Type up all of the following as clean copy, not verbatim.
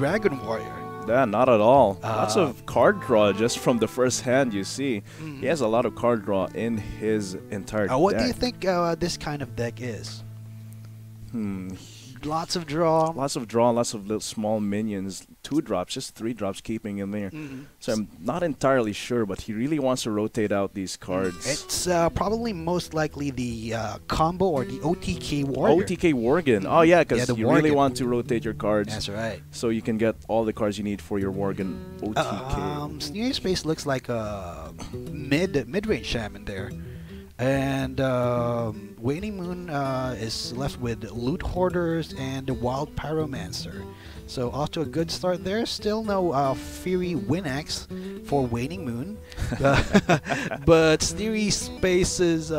Dragon Warrior. Yeah, not at all. Lots of card draw just from the first hand you see. He has a lot of card draw in his entire deck. What do you think this kind of deck is? Lots of draw. Lots of draw, lots of little small minions. 2 drops, just 3 drops keeping him there. So I'm not entirely sure, but he really wants to rotate out these cards. It's probably most likely the combo or the OTK Warrior. OTK Worgen. Oh yeah, because you really want to rotate your cards. That's right. So you can get all the cards you need for your Worgen OTK. SneerySpace looks like a mid-range Shaman there. And WaningMoon is left with Loot Hoarders and the Wild Pyromancer. So off to a good start there. Still no Fury Winax for WaningMoon. But SneerySpace's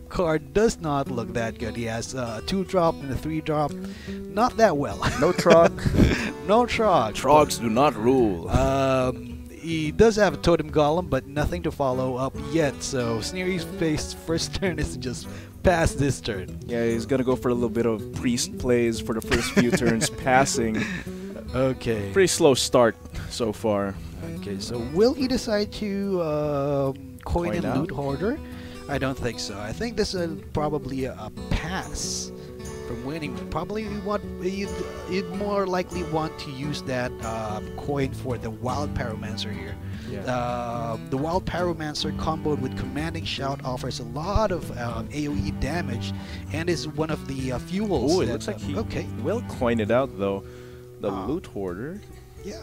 card does not look that good. He has a 2-drop and a 3-drop. Not that well. No Trog. No Trog. Trogs do not rule. He does have a Totem Golem, but nothing to follow up yet. So SneerySpace's first turn is to just pass this turn. Yeah, he's gonna go for a little bit of priest plays for the first few turns, passing. Okay. Pretty slow start so far. Okay, so will he decide to coin and out? Loot Hoarder? I don't think so. I think this is probably a pass from winning. Probably you'd more likely want to use that coin for the Wild Pyromancer here. Yeah. The Wild Pyromancer comboed with Commanding Shout offers a lot of AoE damage and is one of the fuels. Oh, it looks like he will coin it out though. The Loot Hoarder. Yeah,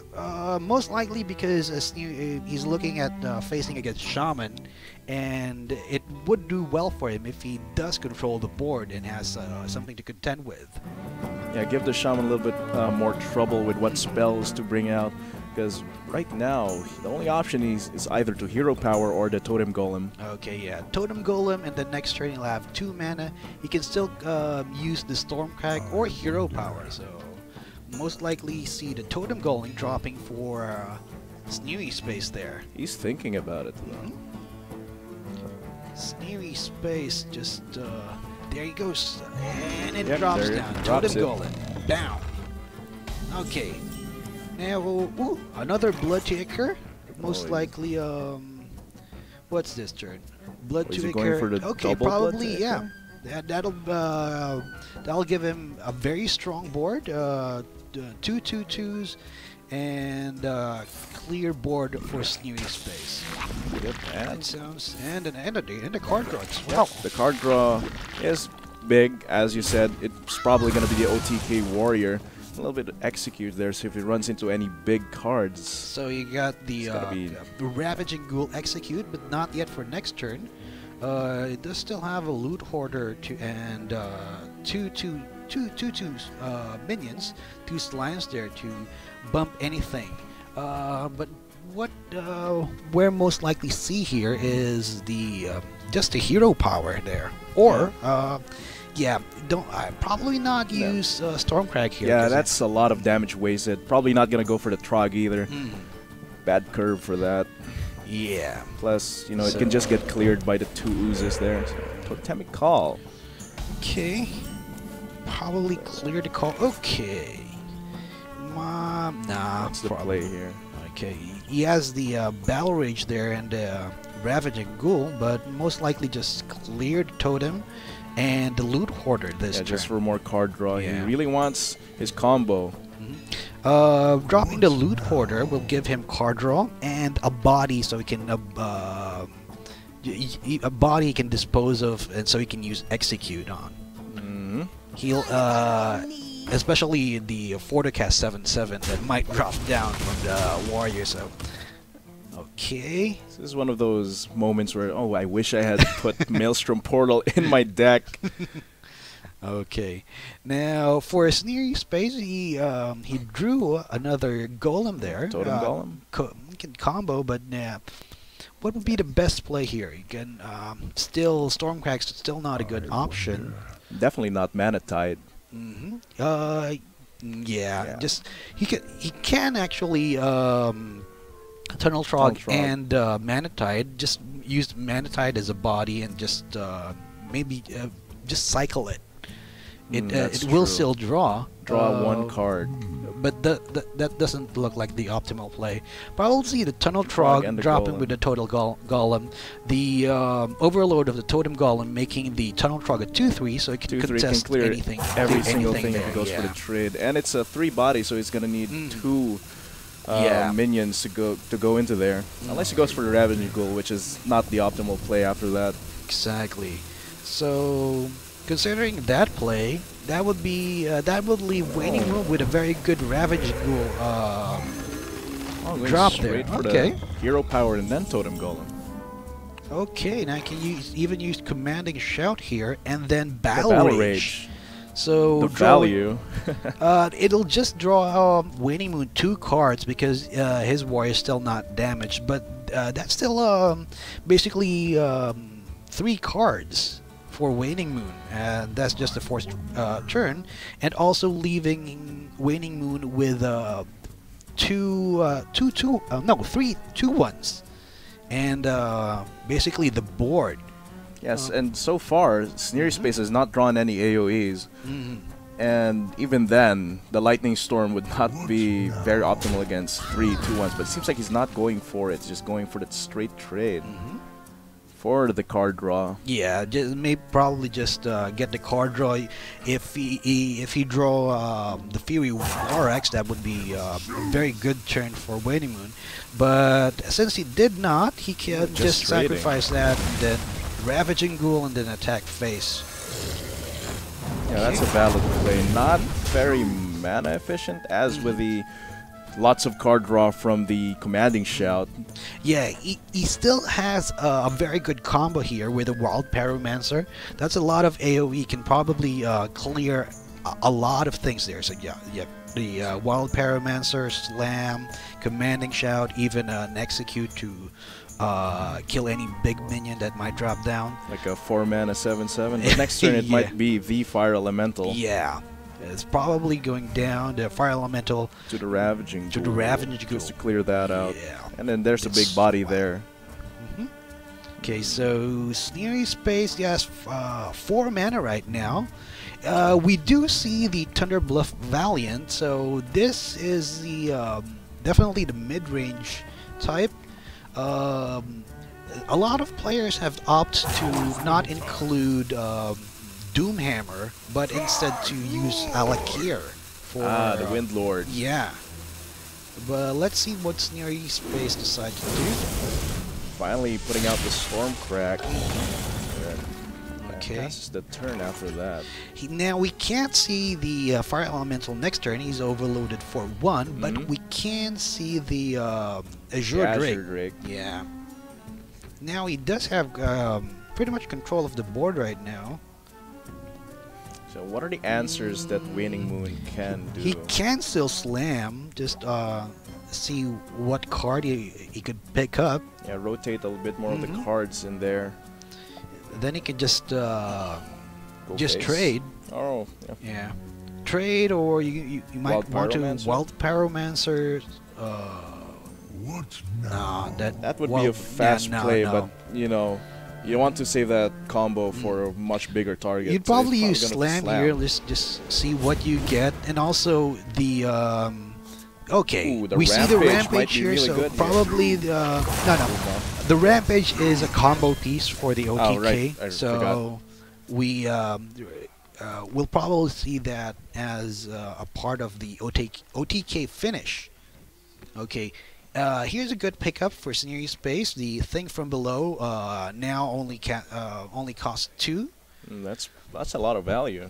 most likely because he's looking at facing against Shaman, and it would do well for him if he does control the board and has something to contend with. Yeah, give the Shaman a little bit more trouble with what spells to bring out, because right now the only option is either to Hero Power or the Totem Golem. Okay, yeah, Totem Golem, and the next turn he'll have 2 mana. He can still use the Stormcrag or Hero Power, so most likely see the Totem Golem dropping for SneerySpace there. He's thinking about it though. SneerySpace just there he goes, and it Yep, drops there down. it drops Totem Golem down. Okay, now another Blood Ticker. Most likely, what's this turn? Blood Is he Ticker. going for the Okay, double Blood probably Ticker? yeah. That'll give him a very strong board. 2 2/2s and clear board for SneerySpace. Yep, That sounds and the card draw as well. the card draw is big, as you said. It's probably going to be the OTK Warrior. A little bit of execute there, so if it runs into any big cards. So you got the Ravaging Ghoul execute, but not yet for next turn. It does still have a Loot Hoarder and 2 minions, 2 slimes there to bump anything. But what we're most likely see here is the just a Hero Power there, or probably not use Stormcrag here. Yeah, that's a lot of damage wasted. Probably not gonna go for the Trog either. Bad curve for that. Yeah. Plus, you know, it can just get cleared by the 2 oozes there. So, Totemic Call. Okay. Probably clear the call. Okay. Nah. That's the play here. Okay. He has the Battle Rage there and Ravaging Ghoul, but most likely just cleared Totem and the Loot Hoarder this turn. Just for more card draw. He really wants his combo. Dropping the Loot Hoarder will give him card draw and a body, so he can a body he can dispose of, and so he can use execute on. He'll especially the Forticast 7/7 that might drop down from the Warrior. So okay, this is one of those moments where I wish I had put Maelstrom Portal in my deck. Okay, now for SneerySpace, he drew another Golem there. Totem Golem. He can combo, but what would be the best play here? You can still Stormcrag's still not a good option. Definitely not Mana Tide. Just he can actually Tunnel Trog and Mana Tide. Just use Mana Tide as a body and just maybe just cycle it. It will still draw, Draw one card. But that doesn't look like the optimal play. Probably the Tunnel Trog Trog and the dropping Golem. with the Total Golem. The overload of the Totem Golem making the Tunnel Trog a 2/3, so it can 2/3 contest can clear anything. every do single anything thing if there, it goes for yeah. the trade. And it's a 3-body, so he's gonna need two Yeah. minions to go into there. Unless he goes for the Ravaging Ghoul, which is not the optimal play after that. Exactly. So, considering that play, that would be that would leave WaningMoon with a very good Ravaging Ghoul Going drop there. straight for Okay. the Hero Power and then Totem Golem. Okay, now I can even use Commanding Shout here and then The Battle Rage. So The value. it'll just draw WaningMoon 2 cards because his warrior is still not damaged, but that's still basically 3 cards for WaningMoon, and that's just the 4th turn, and also leaving WaningMoon with 3 2/1s, and basically the board. Yes, and so far, SneerySpace has not drawn any AoEs. And even then, the Lightning Storm would not be very optimal against 3 2/1s. But it seems like he's not going for it. He's just going for that straight trade for the card draw. Yeah, probably just get the card draw. If he draw the Fury Warlock, that would be a very good turn for WaningMoon. But since he did not, he can just trading. sacrifice that and then Ravaging Ghoul and then attack face. Yeah, that's a valid play. Not very mana efficient, as with the lots of card draw from the Commanding Shout. Yeah, he still has a very good combo here with a Wild Pyromancer. That's a lot of AoE, can probably clear a lot of things there. So yeah, the Wild Pyromancer, Slam, Commanding Shout, even an Execute to kill any big minion that might drop down. Like a 4-mana 7/7. But next turn it might be the Fire Elemental. Yeah, it's probably going down the Fire Elemental To the Ravaging to the Ghoul, Ravaging Ghoul. just to clear that out. Yeah. And then there's a big body there. Okay, so SneerySpace, yes, 4 mana right now. We do see the Thunderbluff Valiant, so this is the definitely the mid-range type. A lot of players have opted to not include Doomhammer, but instead to use Alakir for The Windlord. Yeah, but let's see what SneerySpace decides to do. Finally putting out the Stormcrack. Okay. Passes the turn after that. Now we can't see the Fire Elemental next turn. He's overloaded for 1, but we can see the Azure Drake. Yeah. Now he does have pretty much control of the board right now. So what are the answers that WaningMoon can do? He can still slam. Just see what card he could pick up. Yeah, rotate a little bit more of the cards in there. Then he can just Face. trade. Oh, yeah. Yeah, trade, or you might Wild want to Pyromancer? Wild Pyromancer. Nah, That would be a fast play, but you know, you want to save that combo for a much bigger target. You'd so probably he's use gonna slam here. Let's just see what you get, and also the okay. Ooh, the we see the Rampage might rampage be here, really so good here. probably no. The rampage is a combo piece for the OTK, right. I so forgot. we we'll probably see that as a part of the OTK finish. Okay. Here's a good pickup for SneerySpace. The thing from below now only costs 2. That's a lot of value.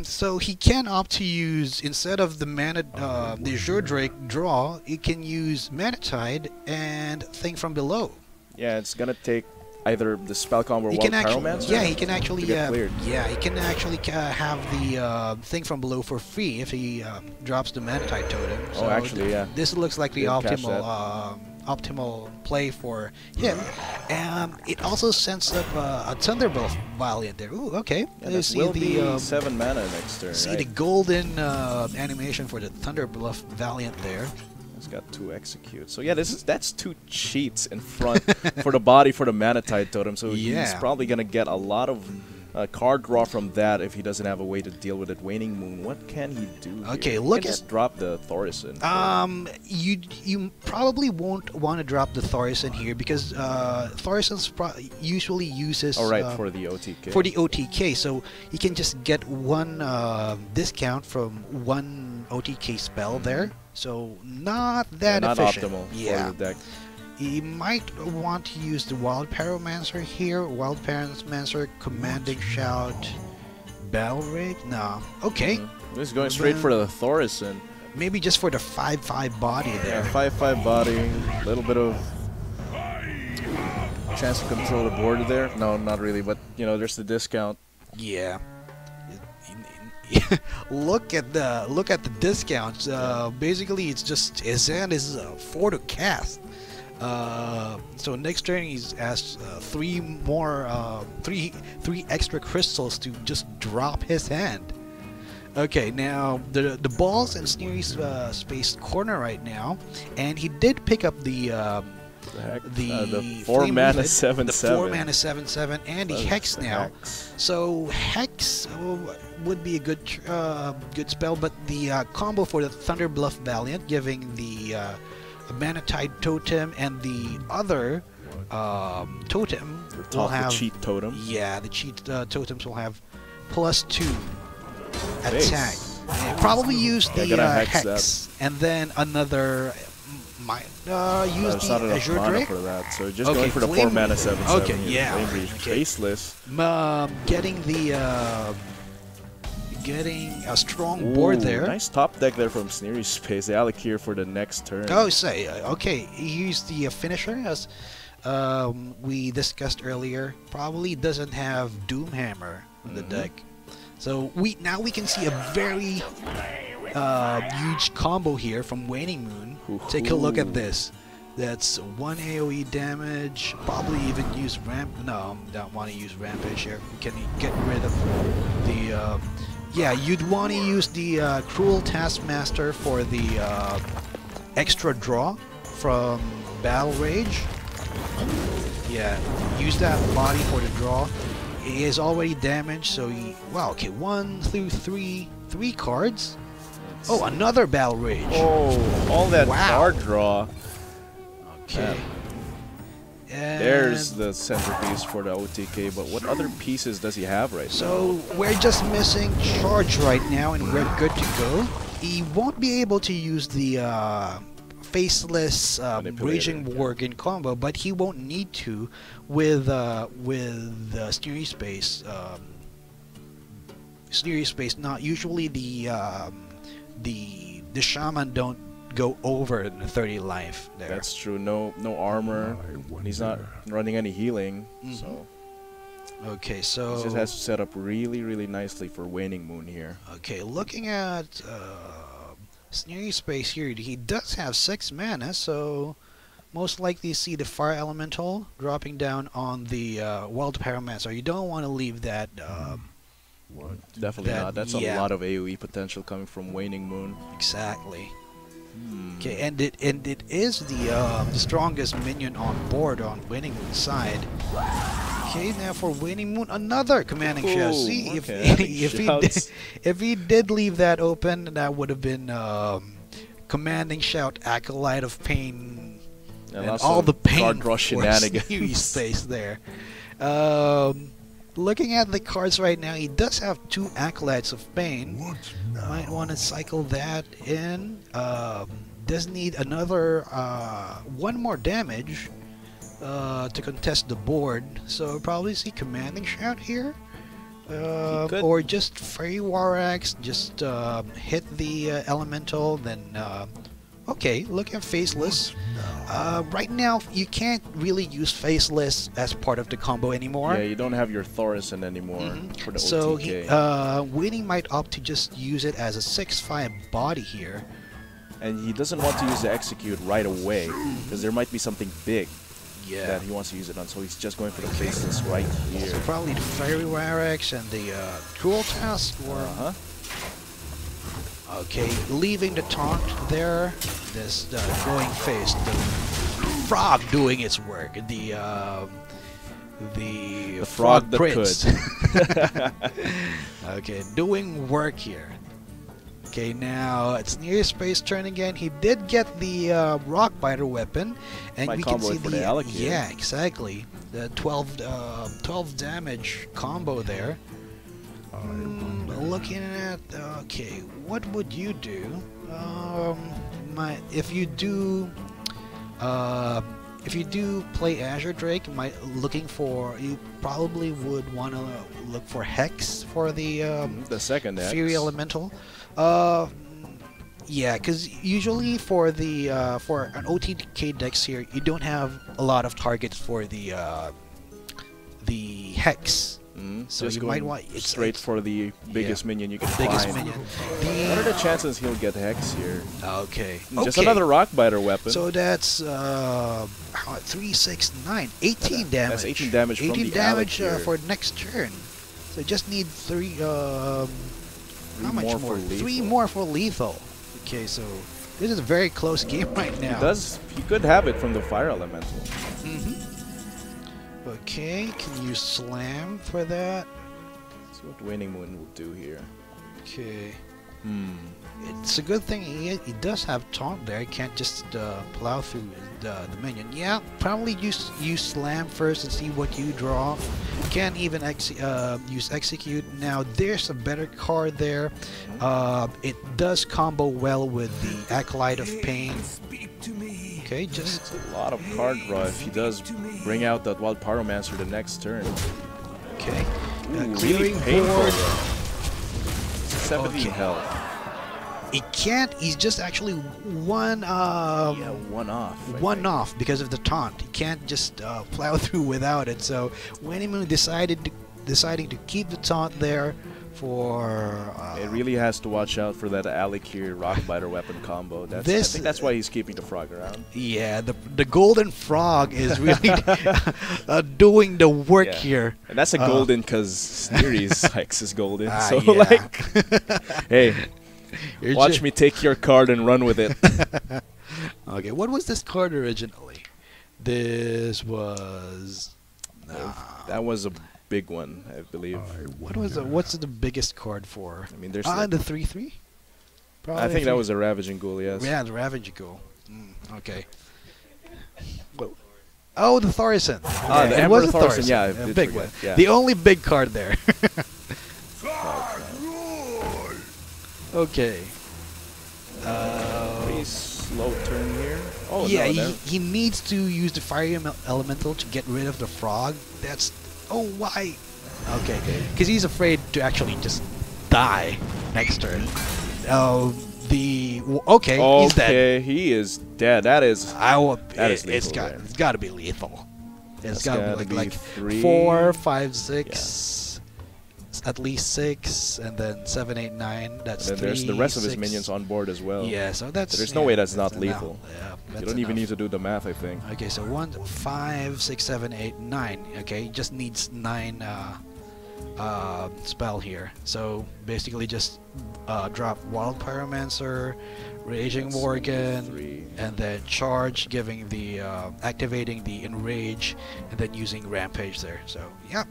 So he can opt to use, instead of the the Azure Drake draw, he can use Mana Tide and thing from below. Yeah, it's gonna take either the spell combo or He Wild can actually, Pyromancer. yeah, he can actually, to get cleared. yeah, he can actually have the thing from below for free if he drops the Mana Tide totem. So actually, yeah. This looks like the Didn't catch optimal play for him. It also sends up a Thunderbolt Valiant there. Ooh, okay. Yeah, You that see will the be 7 mana next turn. see right? the golden animation for the Thunderbluff Valiant there. It's got 2 execute. So yeah, that's 2 cheats in front for the body for the Mana Tide totem. So he's Yeah. probably gonna get a lot of card draw from that if he doesn't have a way to deal with it. WaningMoon, what can he do? Okay, here? look He can just drop the Thorison. You probably won't want to drop the Thorison here because Thorison's usually uses for the OTK. For the OTK, so you can just get one discount from one OTK spell there. So not that not efficient. Optimal Yeah. for the deck. You might want to use the Wild Pyromancer here. Wild Pyromancer, Commanding Shout, Battle Rage? No. Okay. He's going straight for the Thorison. Maybe just for the 5/5 body there. Yeah, 5/5 body, a little bit of chance to control the board there. No, not really, but you know, there's the discount. Yeah. look at the discounts. Basically, it's just his hand is 4 to cast. So next turn he's asked three extra crystals to just drop his hand. Okay, now the ball's in SneerySpace corner right now, and he did pick up the 4 mana 7/7. The 4 mana 7/7 and the Hex now. Hex. So Hex would be a good spell, but the combo for the Thunder Bluff Valiant, giving the Manatide Totem and the other totem will have the cheat totem. Yeah, the cheat totems will have +2 Base. attack. And probably use the Hex and then another. Use There's the not enough Azure mana Drake for that, so just Okay, going for the Flame 4 mana 7/7. Okay, yeah. Flame Breach, Okay. faceless. Getting the getting a strong board there. Nice top deck there from SneerySpace. They allocate here for the next turn. Oh, say okay. Here's the finisher as we discussed earlier. Probably doesn't have Doomhammer in the deck, so now we can see a very huge combo here from WaningMoon. Take a look at this. That's 1 AoE damage. Probably even use ramp. No, don't want to use rampage here. Can you get rid of the? Yeah, you'd want to use the Cruel Taskmaster for the extra draw from Battle Rage. Yeah, use that body for the draw. He is already damaged, so okay, 1 through 3 cards. Oh, another Battle Rage. Oh, all that card draw. Okay. There's the centerpiece for the OTK, but what other pieces does he have right now? So we're just missing Charge right now, and we're good to go. He won't be able to use the Faceless Raging Worgen combo, but he won't need to with SneerySpace. SneerySpace, not usually the Shaman don't go over the 30 life there. That's true. No armor. He's not running any healing. So okay, so he just has to set up really nicely for WaningMoon here. Okay, looking at SneerySpace here, he does have 6 mana, so most likely see the Fire Elemental dropping down on the Wild Pyromancer. You don't want to leave that. Definitely not. That's a lot of AoE potential coming from WaningMoon. Exactly. Okay, and it is the strongest minion on board on WaningMoon's side. Okay, now for WaningMoon, another Commanding Shout. See, if he did leave that open, that would have been Commanding Shout, Acolyte of Pain, and all the pain for SneerySpace there. Looking at the cards right now, he does have 2 Acolytes of Pain. Might want to cycle that in. Does need another 1 more damage to contest the board. So probably see Commanding Shout here. Or just Fairy War Axe, just hit the Elemental, then okay, look at Faceless. Right now, you can't really use Faceless as part of the combo anymore. Yeah, you don't have your Thorison anymore for the so OTK. Waning might opt to just use it as a 6/5 body here. And he doesn't want to use the Execute right away, because there might be something big that he wants to use it on, so he's just going for the Faceless right here. So probably the Fairy War Axe and the Cruel Task, or... Okay, leaving the taunt there. This going face, the frog doing its work. the frog that prince. could. Okay, doing work here. Okay, now it's SneerySpace turn again. He did get the rock biter weapon, and Might we can combo see it for the the Alec here. yeah, exactly, the 12 damage combo there. Looking at okay, what would you do? If you do play Azure Drake, you probably would want to look for Hex for the second X. Fury Elemental. Yeah, because usually for the for an OTK Dex here, you don't have a lot of targets for the Hex. So Just you going might want straight for the biggest minion you can biggest find. minion. What are the chances he'll get Hex here? Okay. Just another rock biter weapon. So that's 3, 6, 9, 18 damage. That's 18 damage from 18 the damage Alec here. for next turn. So just need 3. How much more more? for lethal. 3 more for lethal. Okay, so this is a very close game right now. He could have it from the fire elemental. Okay, can you slam for that? Let's see what WaningMoon will do here. Okay. It's a good thing he does have taunt there. He can't just plow through the minion. Yeah, probably use slam first and see what you draw. You can't even use execute. Now there's a better card there. It does combo well with the Acolyte of Pain. Okay, just a lot of card draw if he does bring out that Wild Pyromancer the next turn. Okay. Really Clearing painful. board. 17 health. He can't. He's just actually one. One off. One off because of the taunt. He can't just plow through without it. So WaningMoon deciding to keep the taunt there for. It really has to watch out for that Alec here rockbiter weapon combo. I think that's why he's keeping the frog around. Yeah, the golden frog is really doing the work here. And that's a golden because Sneery's Hex is golden. So yeah. like, hey. Watch me take your card and run with it. Okay, what was this card originally? This was. That was a big one, I believe. What's the biggest card for? I mean, there's the 3/3. I think that was a Ravaging Ghoul. Yes. Yeah, the Ravaging Ghoul. Okay. Whoa. Oh, the Thorison. The Emperor Thorison. Yeah, a big one. Yeah. The only big card there. Okay. Pretty slow turn here. Oh yeah, no, he needs to use the fire elemental to get rid of the frog. That's why? Okay, because he's afraid to actually just die next turn. He's dead. Okay, he is dead. That is. It's got to be lethal. It's got to be like 3, 4, 5, 6. At least 6, and then 7, 8, 9. That's and then 3, there's the rest of his 6. minions on board as well. Yeah, so that's. There's no way that's not lethal. Yeah, you don't even need to do the math, I think. Okay, so 1, 5, 6, 7, 8, 9. Okay, he just needs 9 spell here. So basically, just drop Wild Pyromancer, Raging Worgen, and then charge, giving the activating the Enrage, and then using Rampage there. So yeah.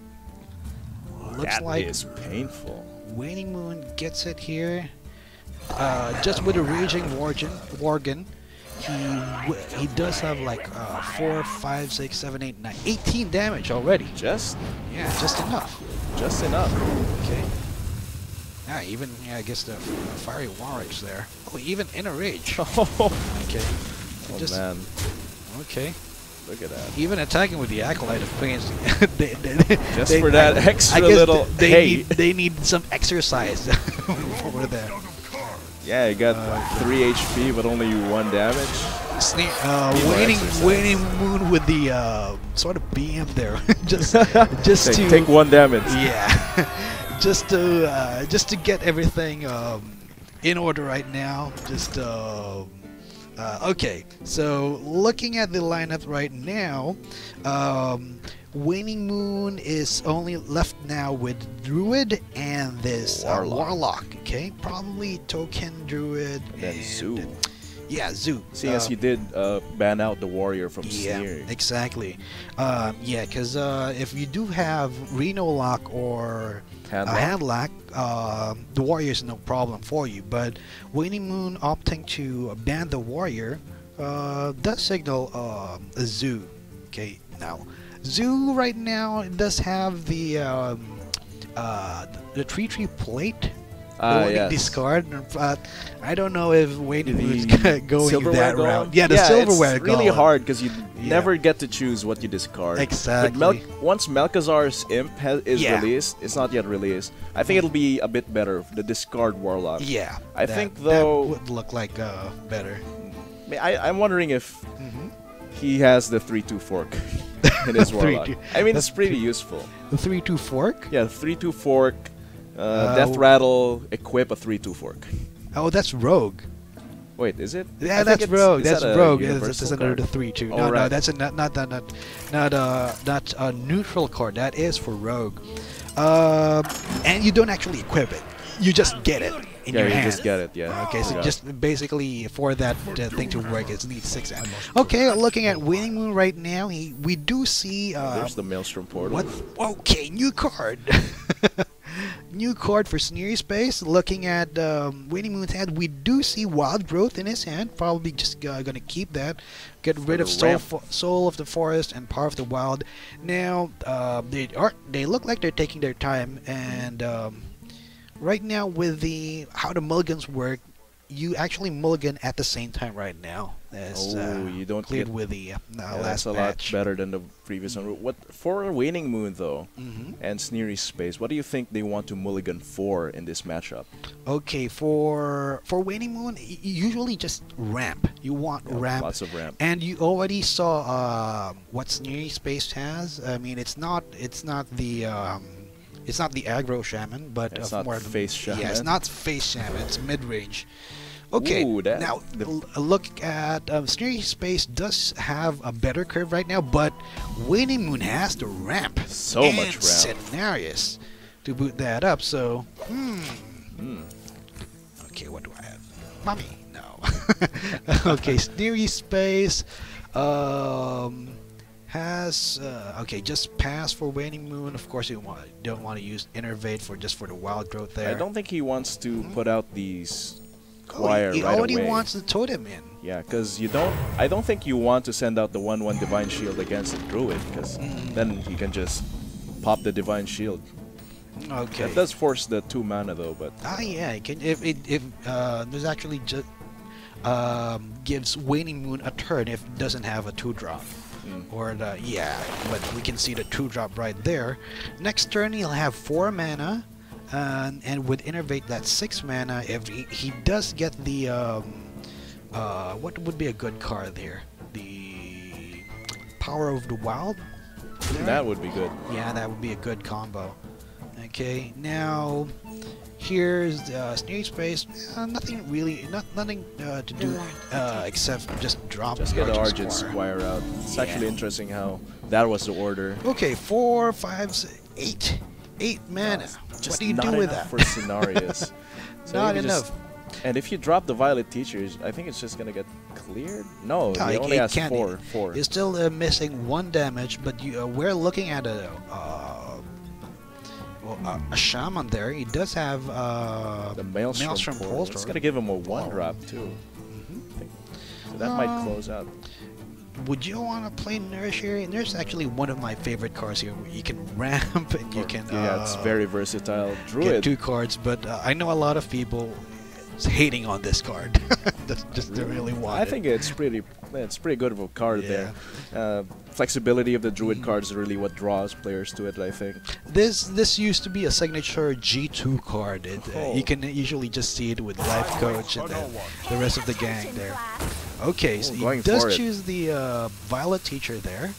Looks like is painful. WaningMoon gets it here. Just with a Raging Worgen, he does have like 4, 5, 6, 7, 8, 9, 18 damage already. Just enough. Just enough. Okay. I guess the Fiery Warwick's there. Oh, even in a rage. Okay. Oh man. Okay. Look at that. Even attacking with the Acolyte of Pain. Just for that extra little. They need some exercise over there. Yeah, you got 3 HP but only 1 damage. WaningMoon with the sort of beam there, just to take 1 damage. Yeah, just to get everything in order right now. Okay, so looking at the lineup right now, WaningMoon is only left now with Druid and this Warlock. Okay, probably Token Druid and then Zoo. Yeah, Zoo. Seeing as he did ban out the warrior from Yeah, Sneer. exactly. Yeah, because if you do have Reno Lock or Handlock? Handlock, the warrior is no problem for you. But WaningMoon opting to ban the warrior does signal a Zoo. Okay, now Zoo right now does have the 3/3 plate. Yes. Discard, but I don't know if WaningMoon's going silverware that route. golem? Yeah, the silverware it's really golem. hard because you never get to choose what you discard. Exactly. But once Melkazar's Imp is released, it's not yet released. I think it'll be a bit better. The discard Warlock. Yeah. I think though that would look like better. I'm wondering if he has the 3/2 fork in his Warlock. I mean, it's pretty useful. The 3/2 fork? Yeah, 3/2 fork. Death Rattle, equip a 3/2 fork. Oh, that's Rogue. Wait, is it? Yeah, that's Rogue. That's Rogue. This It's under the 3/2. No, right. no, that's not a neutral card. That is for Rogue. And you don't actually equip it. You just get it in your hand. Just get it. Yeah. Okay, so just basically for that thing to work, it needs 6 ammo. Okay, looking at WaningMoon right now, we do see. There's the Maelstrom Portal. What? Okay, new card. New card for SneerySpace. Looking at WaningMoon's hand, we do see Wild Growth in his hand. Probably just gonna keep that. Get rid of Soul of the Forest and Power of the Wild. Now they look like they're taking their time, and right now with how the mulligans work, you actually mulligan at the same time right now. As, you don't cleared get with the last that's a lot better than the previous one. What for WaningMoon though, and SneerySpace? What do you think they want to mulligan for in this matchup? Okay, for WaningMoon, usually just ramp. You want ramp. Lots of ramp. And you already saw what SneerySpace has. I mean, it's not the aggro shaman, but it's not more face shaman. Yeah, it's not face shaman. It's mid range. Okay, Ooh, now look at SneerySpace does have a better curve right now, but WaningMoon has the ramp. So and much ramp. Scenarios to boot that up. So, okay, what do I have? Mommy, no. Okay, SneerySpace has okay, just pass for WaningMoon. Of course, you don't want to use Innervate for the Wild Growth there. I don't think he wants to put out these choir he right already away. wants the totem in. Yeah, because I don't think you want to send out the 1/1 Divine Shield against the Druid, because then he can just pop the Divine Shield. Okay. That does force the 2 mana though, but yeah, it can, if there's actually just gives WaningMoon a turn if it doesn't have a 2-drop. Or but we can see the 2-drop right there. Next turn he'll have 4 mana, and with Innervate that's 6 mana. If he does get the what would be a good card here? The Power of the Wild. that would be good. Yeah, that would be a good combo. Okay, now here's SneerySpace. Nothing really, nothing to do except just drop. Just get the Argent Squire out. It's actually interesting how that was the order. Okay, 4, 5, 6, 8 mana. What do you do with that? For scenarios. So Not enough. And if you drop the Violet Teachers, I think it's just gonna get cleared. No, he only has 4. You're still missing 1 damage, but we're looking at a Shaman there. He does have the Maelstrom Portal. It's gonna give him a 1-drop too. So that might close out. Would you want to play Nurse here? Nurse is actually one of my favorite cards here. You can ramp and you can it's very versatile. Druid. Get 2 cards, but I know a lot of people hating on this card. just to really want I think it's pretty good of a card there. Flexibility of the Druid cards is really what draws players to it, I think. This used to be a signature G2 card. You can usually just see it with Life Coach and the rest of the gang there. Okay, so he does choose the Violet Teacher there.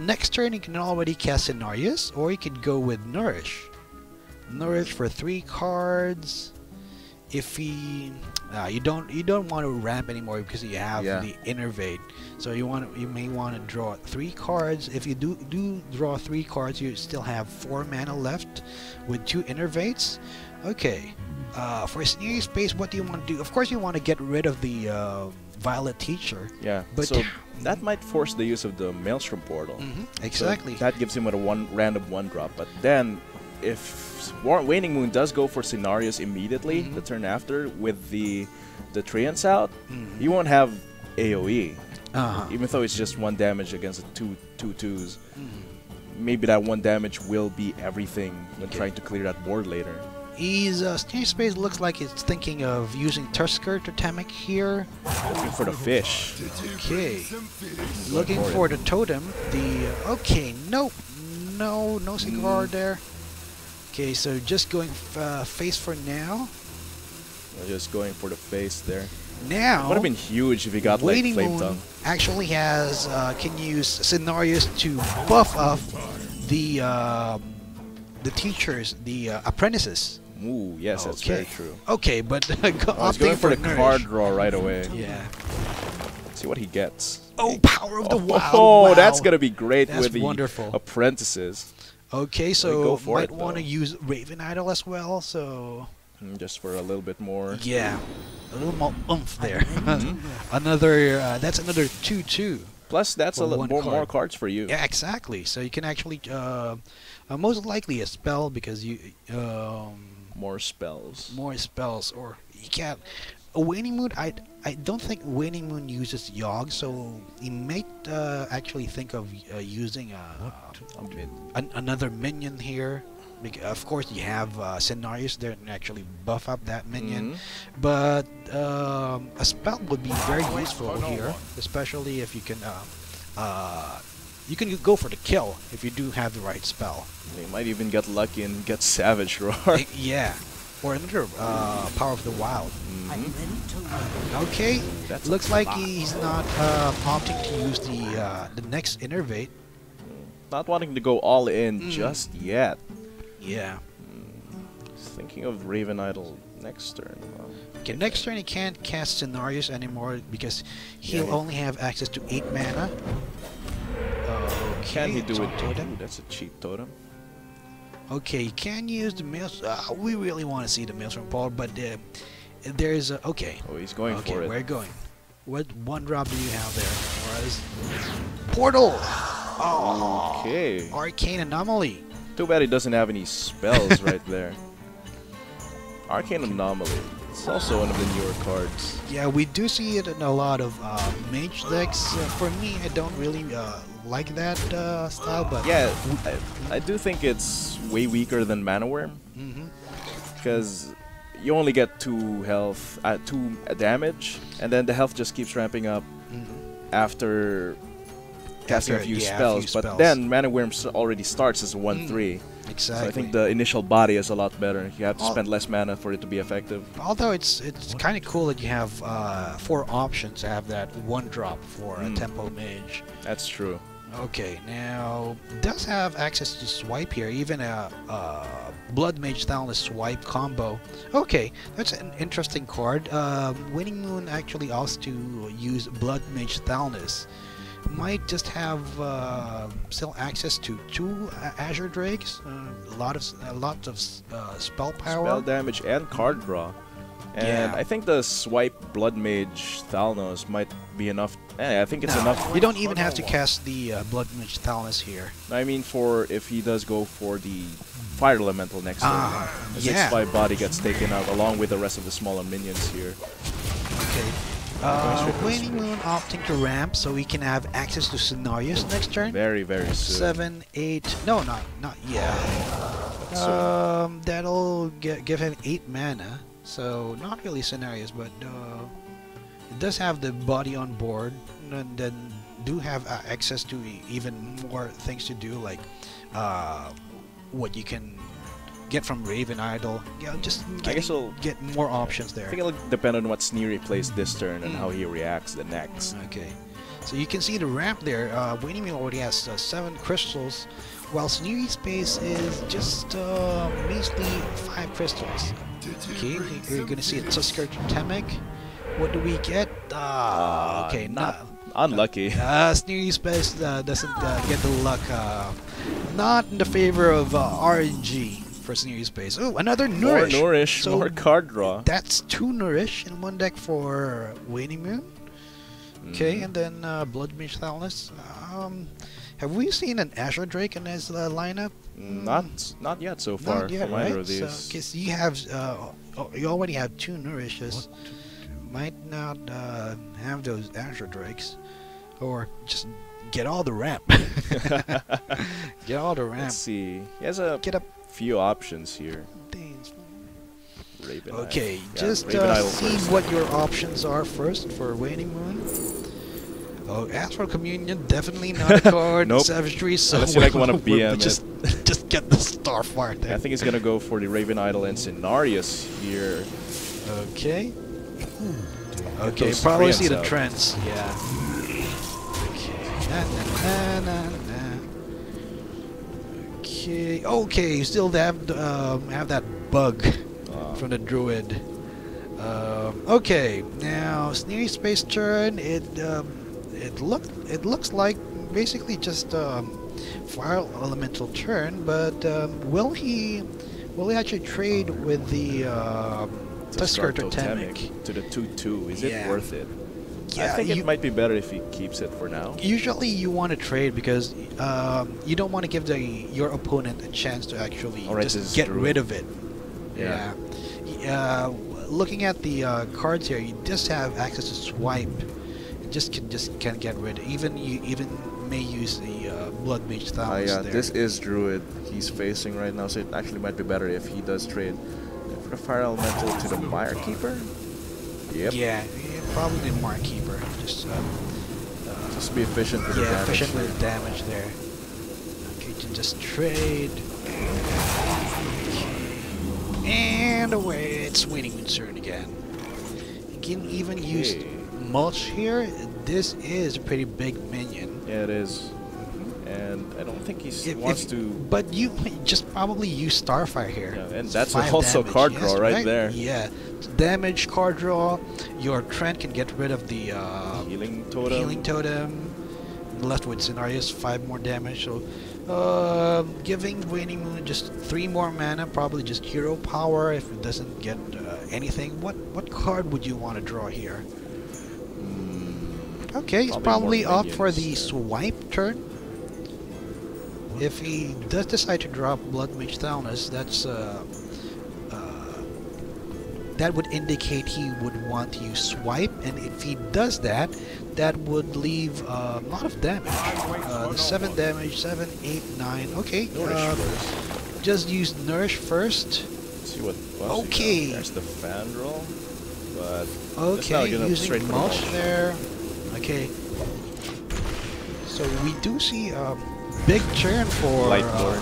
Next turn he can already cast Scenarios, or he could go with Nourish. Nourish for 3 cards. If he you don't want to ramp anymore because you have the Innervate, so you may want to draw 3 cards. If you do draw 3 cards, you still have 4 mana left with 2 Innervates. Okay, For SneerySpace, what do you want to do? Of course, you want to get rid of the Violet Teacher. Yeah, but so that might force the use of the Maelstrom Portal. Exactly. So that gives him a random 1-drop. But then, if Waning Moon does go for Scenarios immediately, the turn after, with the Treants out, you won't have AoE. Even though it's just 1 damage against the 2/2s. Maybe that 1 damage will be everything when trying to clear that board later. SneerySpace looks like it's thinking of using Tusker Totemic here. Looking for the fish. Okay. Looking for the totem. Okay, nope. No cigar there. Okay, so just going face for now. Just going for the face there. Now, would have been huge if he got like Flame Tongue. Actually has can use scenarios to buff up the teachers, the apprentices. Ooh, yes, that's very true. Okay, but he's going for the card draw right away. Yeah. Let's see what he gets. Oh, Power of the Wild! Oh, wow. That's gonna be great that's with wonderful. the apprentices. Okay, so might it, want to use Raven Idol as well. So just for a little bit more. Yeah, a little more oomph there. Another that's another 2/2. Plus, that's a little more cards for you. Yeah, exactly. So you can actually most likely a spell because you more spells. More spells, or you can't. A Waning Moon, I don't think Waning Moon uses Yogg, so you might actually think of using another minion here. Of course, you have scenarios there and actually buff up that minion, but a spell would be very useful here, especially if you can go for the kill if you do have the right spell. You might even get lucky and get Savage Roar. Yeah. Or another Power of the Wild. Okay, looks like he's not opting to use the next Innervate. Not wanting to go all in just yet. Yeah. He's thinking of Raven Idol next turn. Okay, next turn he can't cast Scenarios anymore because he'll only have access to 8 mana. Can he do it? Ooh, that's a cheap totem. Okay, you can use the Maelstrom. We really want to see the Maelstrom Paul, but there's a... Okay. Oh, he's going for it. We're going. What 1-drop do you have there? Portal! Oh, okay. Arcane Anomaly. Too bad he doesn't have any spells right there. Arcane Anomaly. It's also one of the newer cards. Yeah, we do see it in a lot of mage decks. For me, I don't really like that style, but... Yeah, I do think it's way weaker than Mana Worm. Because you only get 2 health, 2 damage, and then the health just keeps ramping up after casting a few spells. But then Mana Worm already starts as a 1/3. Exactly. So I think the initial body is a lot better. You have to spend less mana for it to be effective. Although it's kind of cool that you have 4 options to have that 1-drop for a Tempo Mage. That's true. Okay, now does have access to swipe here, even a Blood Mage Thalnos swipe combo. Okay, that's an interesting card. Waning Moon actually also to use Blood Mage Thalnos. Might just have still access to 2 Azure Drakes, lots of spell power, spell damage, and card draw. And I think the swipe Blood Mage Thalnos might be enough. I think it's enough. You don't even have to cast the Blood Mage Thalnos here. I mean, for if he does go for the Fire Elemental next turn, the 6/5 body gets taken out along with the rest of the smaller minions here. Okay. Waning Moon opting to ramp so he can have access to scenarios next turn. Very, very soon. 7, 8. No, not yet. That'll give him 8 mana. So not really scenarios, but it does have the body on board, and then do have access to even more things to do, like what you can get from Raven Idol. Yeah, just get more options there. I think it'll depend on what Sneery plays this turn and how he reacts the next. Okay, so you can see the ramp there. Waning Moon already has 7 crystals, while SneerySpace is just measly 5 crystals. Okay, you're gonna see a Tusker Totemic. What do we get? Okay, not unlucky. SneerySpace doesn't get the luck. Not in the favor of RNG. for SneerySpace. Oh, another More Nourish. Nourish, So more card draw. that's 2 Nourish in one deck for WaningMoon. Okay, and then Blood Mage Thalnos. Have we seen an Azure Drake in his lineup? Not yet so far Not yet, from either right? of these. Because you have, you already have 2 Nourishes. Might not have those Azure Drakes, or just get all the ramp. Get all the ramp. Let's see. He has a few options here. Raven Okay, Eye. just Raven Eye see first. what your options are first for WaningMoon. Oh, as for Communion, definitely not a card. Nope. Savagery, so Unless you like want to BM just get the Starfire there. I think he's gonna go for the Raven Idol and Cenarius here. Okay. Okay, those probably treants see the out. trends. Yeah. Okay. Okay. Okay. You still have that bug from the Druid. Okay. Now SneerySpace turn. It looks like basically just fire elemental turn, but will he actually trade with the Tusker Totemic to the 2/2? Is it worth it? Yeah, I think it might be better if he keeps it for now. Usually you want to trade because you don't want to give your opponent a chance to actually just get rid of it. Yeah. Looking at the cards here, you just have access to swipe. You can get rid. You may use the Blood Mage Thalnos Yeah, there. this is Druid he's facing right now, so it actually might be better if he does trade for the Fire Elemental to the Mire Keeper. Yep. Yeah, probably the Mire Keeper. Just be efficient with the damage. efficient with the damage there. Okay, to just trade. Okay. And away, it's WaningMoon's turn again. You can even use Mulch here. This is a pretty big minion. Yeah, it is. And I don't think he wants to... But you just probably use Starfire here. Yeah, and that's 5 also damage. card Yes, draw right there. Yeah. Damage, card draw. Your Trent can get rid of the Healing Totem. Left with Cenarius, 5 more damage. So giving WaningMoon just 3 more mana, probably just hero power if it doesn't get anything. What card would you want to draw here? Okay, he's probably opt for the swipe turn. If he does decide to drop Blood Mage Thalnos, that would indicate he would want to use swipe, and if he does that, that would leave a lot of damage. 7 damage, 7, 8, 9. Okay, just use Nourish first. Let's see what. Okay. There's the Fandral, but okay, using mulch there. Okay. So we do see a big turn for Light Lord.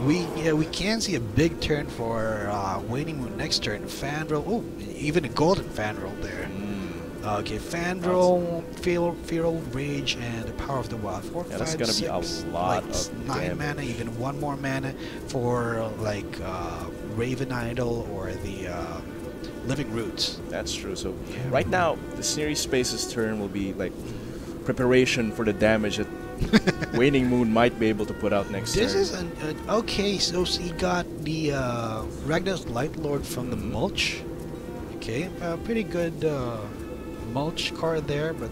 we can see a big turn for WaningMoon next turn. Fandral. Oh, even a golden Fandral there. Okay, Fandral, Feral Rage, and the Power of the Wild. 4, 5, that's gonna 6, be a lot like of 9 damage. mana, even 1 more mana for like Raven Idol or the Living Roots. That's true. So right now, the SneerySpace's turn will be like preparation for the damage that WaningMoon might be able to put out next turn. This is an okay. So he got the Ragnar's Light Lord from the mulch. Okay, pretty good mulch card there, but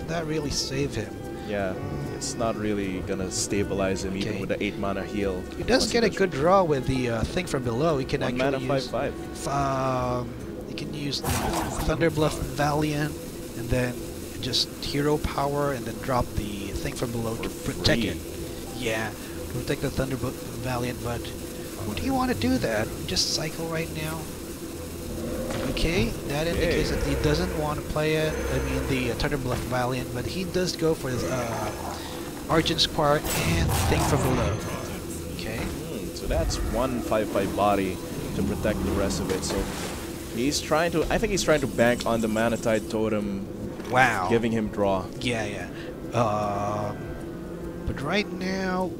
that really saved him. Yeah, it's not really gonna stabilize him even with the 8 mana heal. He does get a good draw with the thing from below. He can 1 actually mana, use 5/5. He can use the Thunderbluff Valiant and then just hero power and then drop the thing from below to protect it. Yeah, protect the Thunderbluff Valiant. But would he want to do that? Just cycle right now. Okay, that indicates that he doesn't want to play it. I mean the Thunderbluff Valiant, but he does go for his Argent Spark and thing from below. Okay. So that's 1 5/5 body to protect the rest of it. So he's trying to. I think he's trying to bank on the Manatide Totem. Wow. Giving him draw. Yeah. But right now,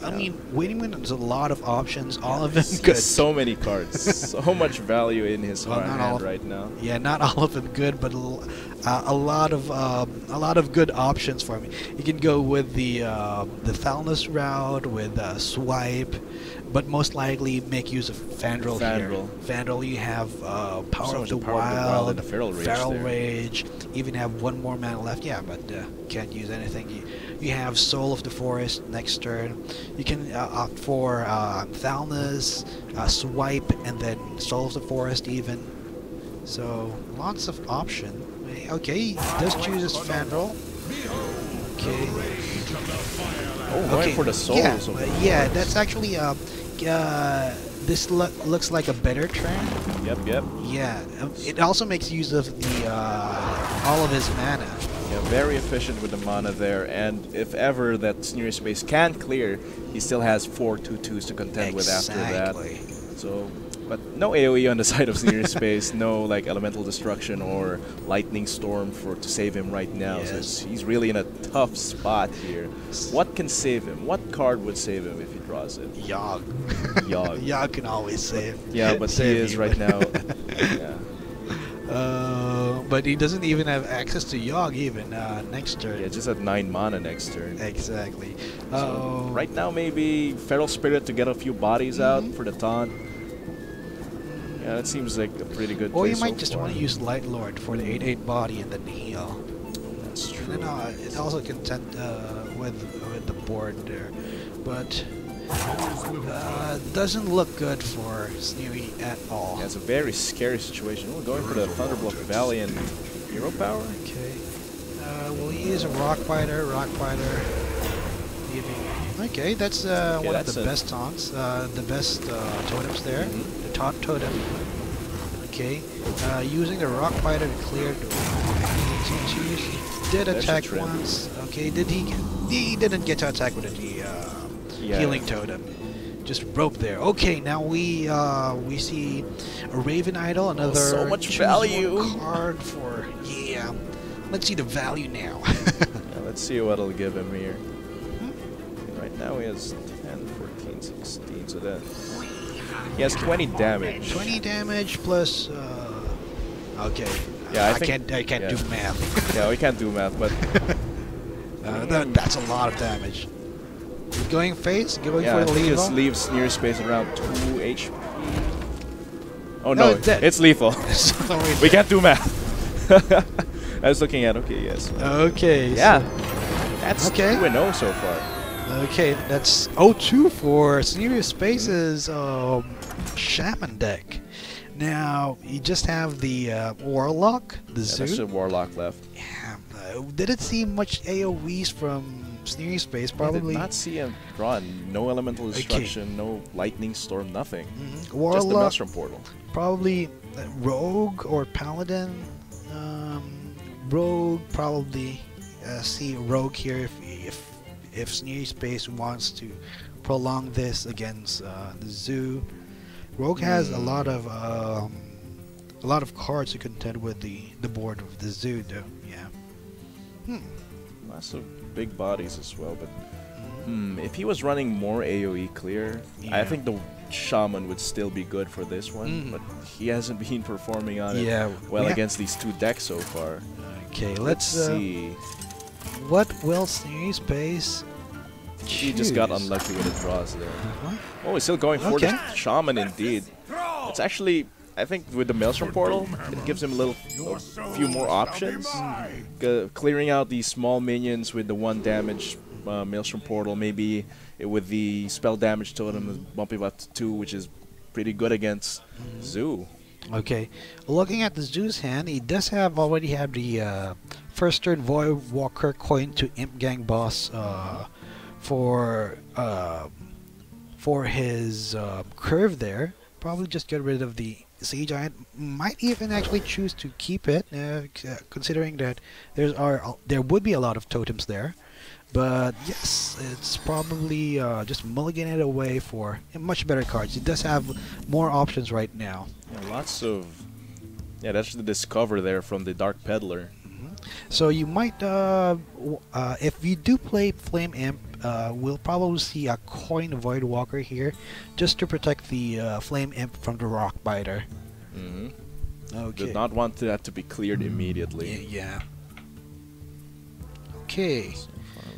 I mean, WaningMoon has a lot of options, all of them He's good. got so many cards, so much value in his Well, not hand all- right now. Yeah, not all of them good, but a lot of good options for me. You can go with the Thalnos route with swipe, but most likely make use of Fandral here. Fandral, you have Power of the Wild, and the Feral Rage. Feral Rage. Even have one more mana left. Yeah, but can't use anything. You have Soul of the Forest next turn. You can opt for Thalnos, swipe, and then Soul of the Forest even. So lots of option. Okay, he does choose his Fandral. Okay. Oh, going for the soul. Yeah, So yeah, that's actually this looks like a better trend. Yep. Yeah, it also makes use of the all of his mana. Yeah, very efficient with the mana there, and if ever that SneerySpace can clear, he still has 4 2/2s to contend with after that. So, but no AoE on the side of SneerySpace, no like elemental destruction or lightning storm to save him right now. Yes. So he's really in a tough spot here. What can save him? What card would save him if he draws it? Yogg. Yogg. Yogg can always save. Yeah, but he save is you, right but- now. Yeah. But he doesn't even have access to Yogg even next turn. Yeah, just at 9 mana next turn. Exactly. So right now, maybe Feral Spirit to get a few bodies out for the taunt. Yeah, that seems like a pretty good Or play you might so just far. want to use Light Lord for the 8/8 body and then heal. That's And true. then it also contend with the board there, but doesn't look good for Sneery at all. Yeah, it's a very scary situation. We're going for the Thunderblock Valley and Hero Power. Okay. We'll use a Rock Fighter. Okay, that's one of that's the it. best taunts, the best totems there. The taunt totem. Okay, using the Rock Fighter to clear the he did There's a attack trend. once. Okay, did he? He didn't get to attack with the Yeah. healing totem. Just rope there. Okay, now we see a Raven Idol, another so much choose value. one card for Let's see the value now. Yeah, let's see what'll give him here. Right now he has 10, 14, 16, so that he has 20 damage. 20 damage plus. Okay. Yeah, I can't yeah. do math. Yeah, we can't do math, but That's a lot of damage. He's going face, going yeah, for the he just lethal. leaves SneerySpace around 2 HP. Oh No, no, it's dead. it's lethal. Sorry. We can't do math. I was looking at, okay, yes. Okay. Yeah, that's Okay. 2-0 so far. Okay, that's 0-2 for SneerySpace's Shaman deck. Now, you just have the Warlock, the Yeah, that's Zoo. a Warlock left. Yeah, didn't see much AoEs from SneerySpace, I probably. did not see him run. No elemental destruction, no lightning storm, nothing. Just the Warlock, Maelstrom Portal. probably Rogue or Paladin. Rogue, probably. See Rogue here if SneerySpace wants to prolong this against the Zoo. Rogue has a lot of cards to contend with the board of the Zoo, though. Yeah. Lots of big bodies as well, but if he was running more AoE clear, I Yeah. think the Shaman would still be good for this one, but he hasn't been performing on it Yeah. well we ha- against these two decks so far. Okay, Let's let's see. What will SneerySpace He just got choose? unlucky with the draws there. What? Oh, he's still going for Okay. the Shaman indeed. It's actually, I think with the Maelstrom Portal, it gives him a few more options. Clearing out these small minions with the 1 damage Maelstrom Portal, maybe with the spell damage totem bumping up to 2, which is pretty good against Zoo. Okay, looking at the Zoo's hand, he does already have the first turn Void Walker coin to Imp Gang Boss for his curve there. Probably just get rid of the Sea Giant. Might even actually choose to keep it, considering that there would be a lot of totems there. But yes, it's probably just mulligan it away for much better cards. It does have more options right now. Yeah, lots of... Yeah, that's the Discover there from the Dark Peddler. So you might, if you do play Flame Imp, we'll probably see a coin Voidwalker here, just to protect the Flame Imp from the Rock Biter. Mm-hmm. Okay. Did not want that to be cleared immediately. Yeah. Okay.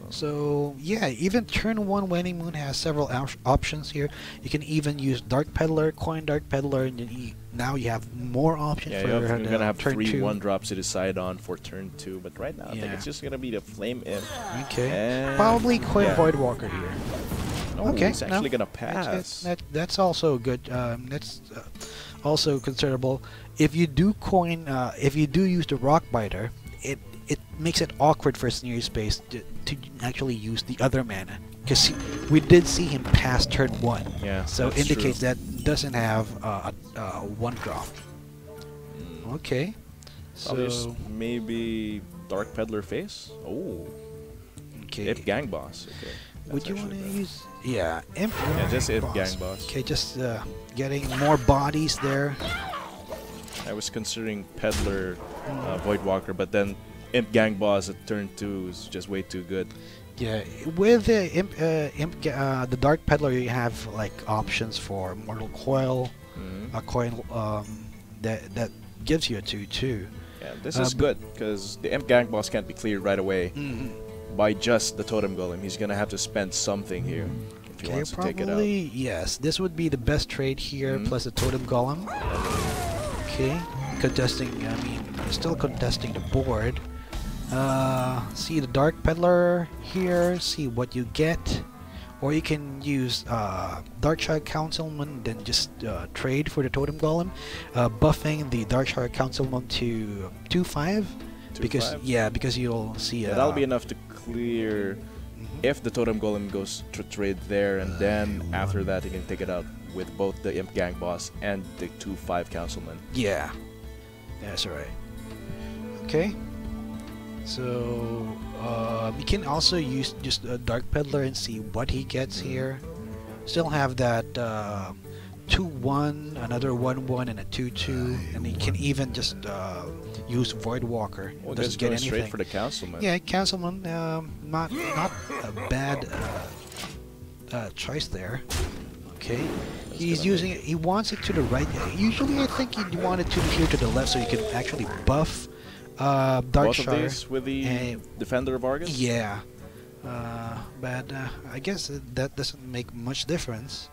So yeah, even turn 1 WaningMoon has several options here. You can even use Dark Peddler, Coin Dark Peddler, and now you have more options for you're gonna have turn 3 2. 1-drops to decide on for turn 2, but right now I think it's just gonna be the Flame Imp. Okay. And Probably Coin Voidwalker here. No, Okay, he's actually gonna pass. That's also good. That's also considerable. If you do if you do use the Rock Biter, it makes it awkward for SneerySpace to actually use the other mana, because we did see him pass turn 1. Yeah, so that's indicates true. that doesn't have a 1-drop. Okay. So maybe Dark Peddler face. Oh. okay. If Gang Boss. Okay. Would you want to use? Yeah, Imp. Yeah, just If Boss. Gang Boss. Okay, just getting more bodies there. I was considering Peddler, Voidwalker, but then Imp Gang Boss at turn 2 is just way too good. Yeah, with the the Dark Peddler, you have like options for Mortal Coil, a coin that gives you a 2/2. Yeah, this is good because the Imp Gang Boss can't be cleared right away by just the Totem Golem. He's gonna have to spend something here if he wants to take it out. Yes, this would be the best trade here, plus the Totem Golem. Okay, contesting. I mean, still contesting the board. See the Dark Peddler here. See what you get, or you can use Darkshire Councilman, then just trade for the Totem Golem, buffing the Darkshire Councilman to 2/5. Because because you'll see. That'll be enough to clear if the Totem Golem goes to trade there, and then after that he can take it out with both the Imp Gang Boss and the 2/5 Councilman. Yeah, that's right. Okay. So you can also use just a Dark Peddler and see what he gets here. Still have that 2/1, another 1/1, and a 2/2, and you can even just use Voidwalker. Well, Doesn't just get go anything. straight for the Councilman. Yeah, Councilman, not a bad choice there. Okay, he's using it. He wants it to the right. Usually, I think he'd want it to here to the left, so you can actually buff Both Darkshire. of these with the Defender of Argus? Yeah, but I guess that doesn't make much difference.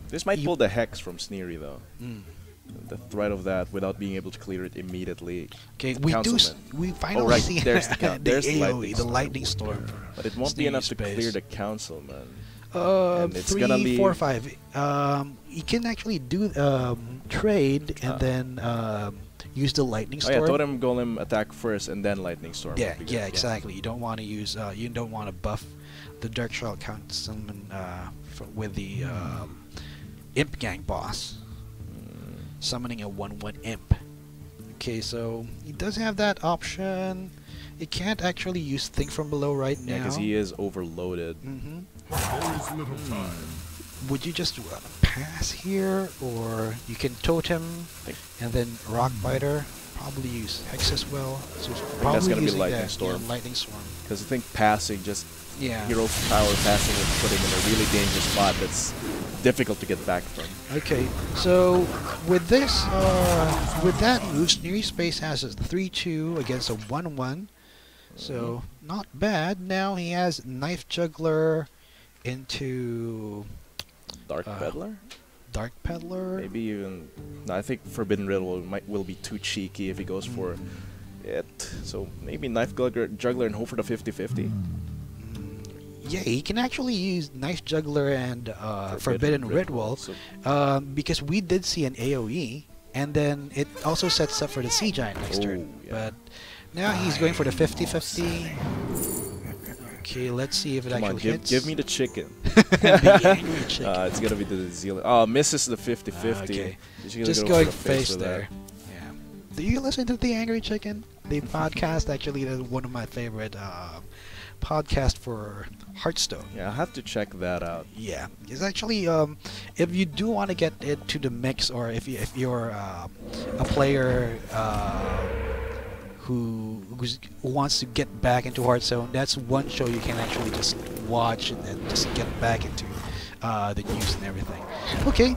This might pull the Hex from Sneery though. The threat of that without being able to clear it immediately. Okay, we finally see there's there's the lightning storm. But it won't be enough to clear the Councilman. 3, 4, 5. You can actually do trade and then use the lightning storm. Oh yeah, Totem Golem attack first and then lightning storm. Yeah, exactly. You don't want to use. You don't want to buff the Darkshire Councilman with the Imp Gang Boss, summoning a 1/1 Imp. Okay, so he does have that option. He can't actually use Think from Below right now. Yeah, because he is overloaded. Would you just pass here, or you can Totem and then Rock Biter? Probably use Hex as well. So that's gonna be using Lightning Storm. Yeah, Lightning Storm. Because I think passing, just Yeah. hero power passing would put him in a really dangerous spot that's difficult to get back from. Okay, so with this, with that move, SneerySpace has a 3/2 against a 1/1. So not bad. Now he has Knife Juggler into Dark Peddler? Dark Peddler. Maybe even. No, I think Forbidden Riddle will be too cheeky if he goes for it. So maybe Knife Juggler and hope for the 50-50. Yeah, he can actually use Knife Juggler and Forbidden Ritual, because we did see an AoE, and then it also sets up for the Sea Giant next turn. But now he's going for the 50-50. Okay, let's see if it actually hits. Give me the chicken. The angry chicken. It's gonna be the Zeal. Oh, misses the 50-50. Okay. Just going face there. Yeah. Do you listen to the Angry Chicken? The podcast actually is one of my favorite podcasts for Hearthstone. Yeah, I'll have to check that out. Yeah, it's actually if you do want to get into the mix, or if you're a player who who wants to get back into Hearthstone, that's one show you can actually just watch and then just get back into the news and everything. Okay,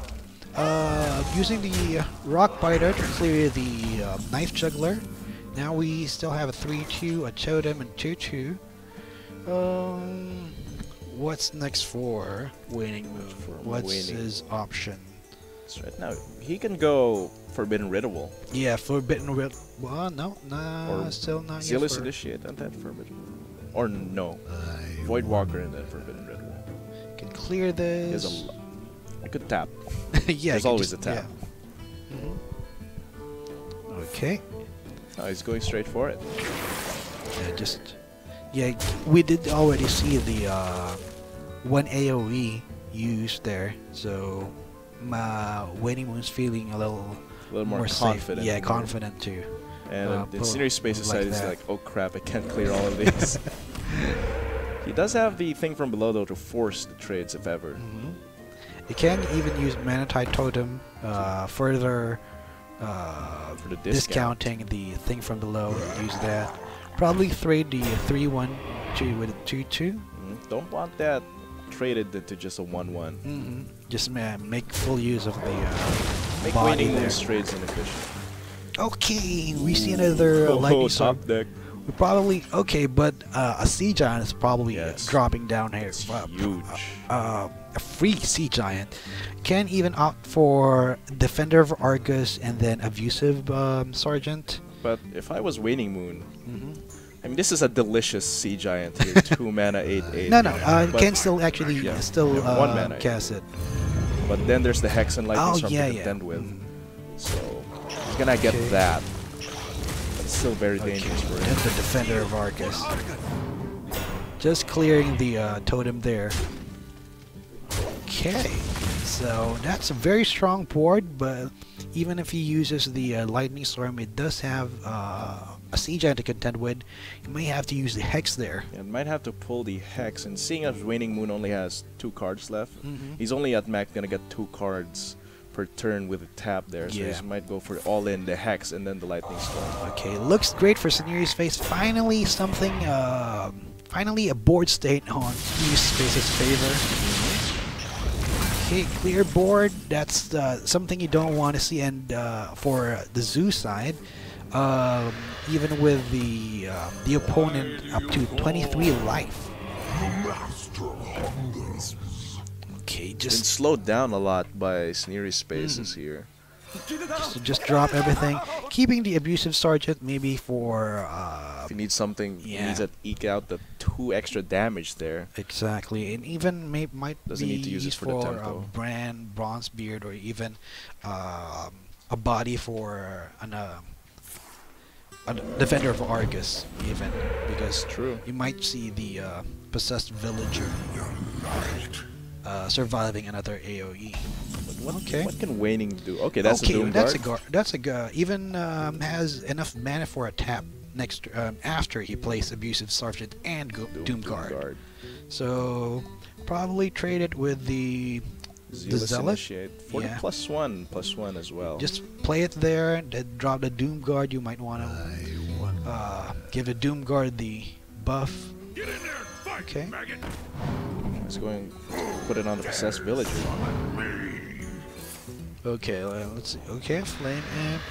using the Rock Biter to clear the Knife Juggler. Now we still have a 3-2, a Totem, and 2-2. What's next for WaningMoon? What's his option? So right now, he can go Forbidden Ritual. Yeah, Forbidden Ritual. Well, no, Or still not yet. Zealous Initiate and then Forbidden Ritual. Or no, Void Walker and then Forbidden Ritual. Can clear this. I could tap. Yeah, there's always a tap. Yeah. Mm-hmm. Okay. He's going straight for it. Yeah, we did already see the one AOE used there, so WaningMoon's feeling a little more confident. Safe. Yeah, confident too. And the SneerySpace side is like, oh crap, I can't clear all of these. He does have the thing from below though to force the trades if ever. Mm-hmm. You can even use Manatide Totem further for the discounting the thing from below. Use that. Probably trade the 3-1 with a 2-2. Don't want that traded into just a 1-1. Just make full use of the make body there. Trades inefficient. Okay, we see another lightning storm. Top deck. We probably but a Sea Giant is probably dropping down here. It's huge. A free Sea Giant. Can even opt for Defender of Argus and then Abusive Sergeant. But if I was WaningMoon, I mean, this is a delicious Sea Giant here. 2 mana, 8/8. No, can still actually 1 mana cast it. But then there's the Hex and Lightning Storm to contend with. So he's gonna get that. But it's still very dangerous for him. And the Defender of Argus. Just clearing the totem there. Okay, so that's a very strong board, but even if he uses the Lightning Storm, it does have a Sea Giant to contend with. You may have to use the Hex there. Yeah, might have to pull the Hex, and seeing as WaningMoon only has 2 cards left, he's only at max gonna get 2 cards per turn with a tap there, so he might go for all in the Hex and then the Lightning Storm. Okay, looks great for SneerySpace. Finally something, finally a board state on SneerySpace's favor. Okay, clear board. That's something you don't want to see. And for the zoo side, even with the opponent up to 23 life. Okay, just slowed down a lot by SneerySpaces here. So just drop everything, keeping the Abusive Sergeant maybe for if you need something, he needs to eke out the 2 extra damage there. Exactly, and even might doesn't need to use it for the tempo. Brand, Bronzebeard, or even a body for a Defender of Argus, even because you might see the possessed villager surviving another AOE. What can Waning do? Okay, that's a Doom Guard. That's a even has enough mana for a tap next after he plays Abusive Sergeant and Doom Guard. So probably trade it with the Zealous for the +1/+1 as well. Just play it there. Then drop the Doom Guard. You might want to give the Doom Guard the buff. Get in there and fight, okay. maggot. Let's go and put it on the possessed villager. Okay, let's see. Okay, Flame Imp.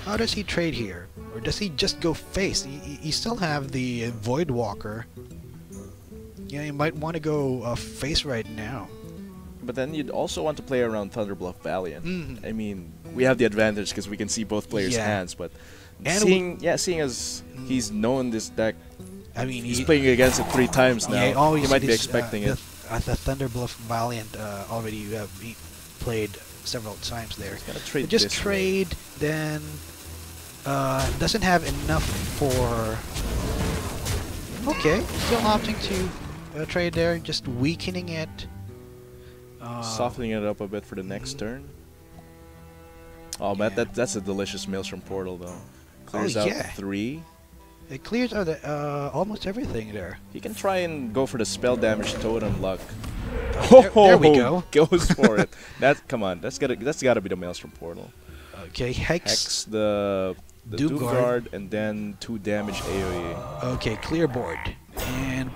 How does he trade here? Or does he just go face? He still have the Void Walker. Yeah, you might want to go face right now. But then you'd also want to play around Thunderbluff Valiant. I mean, we have the advantage because we can see both players' hands, but seeing as he's known this deck, I mean, he's playing against it 3 times now. He might be expecting it. The Thunderbluff Valiant already played several times there. Trade just trade, then doesn't have enough for. Okay, still opting to trade there, just weakening it. Softening it up a bit for the next turn. Oh, man, that's a delicious Maelstrom Portal, though. Clears out 3. It clears out almost everything there. He can try and go for the spell damage totem luck. There we go. Goes for it. Come on, that's gotta be the Maelstrom Portal. Okay, Hex the the Doom Guard, and then 2 damage AoE. Okay, clear board. And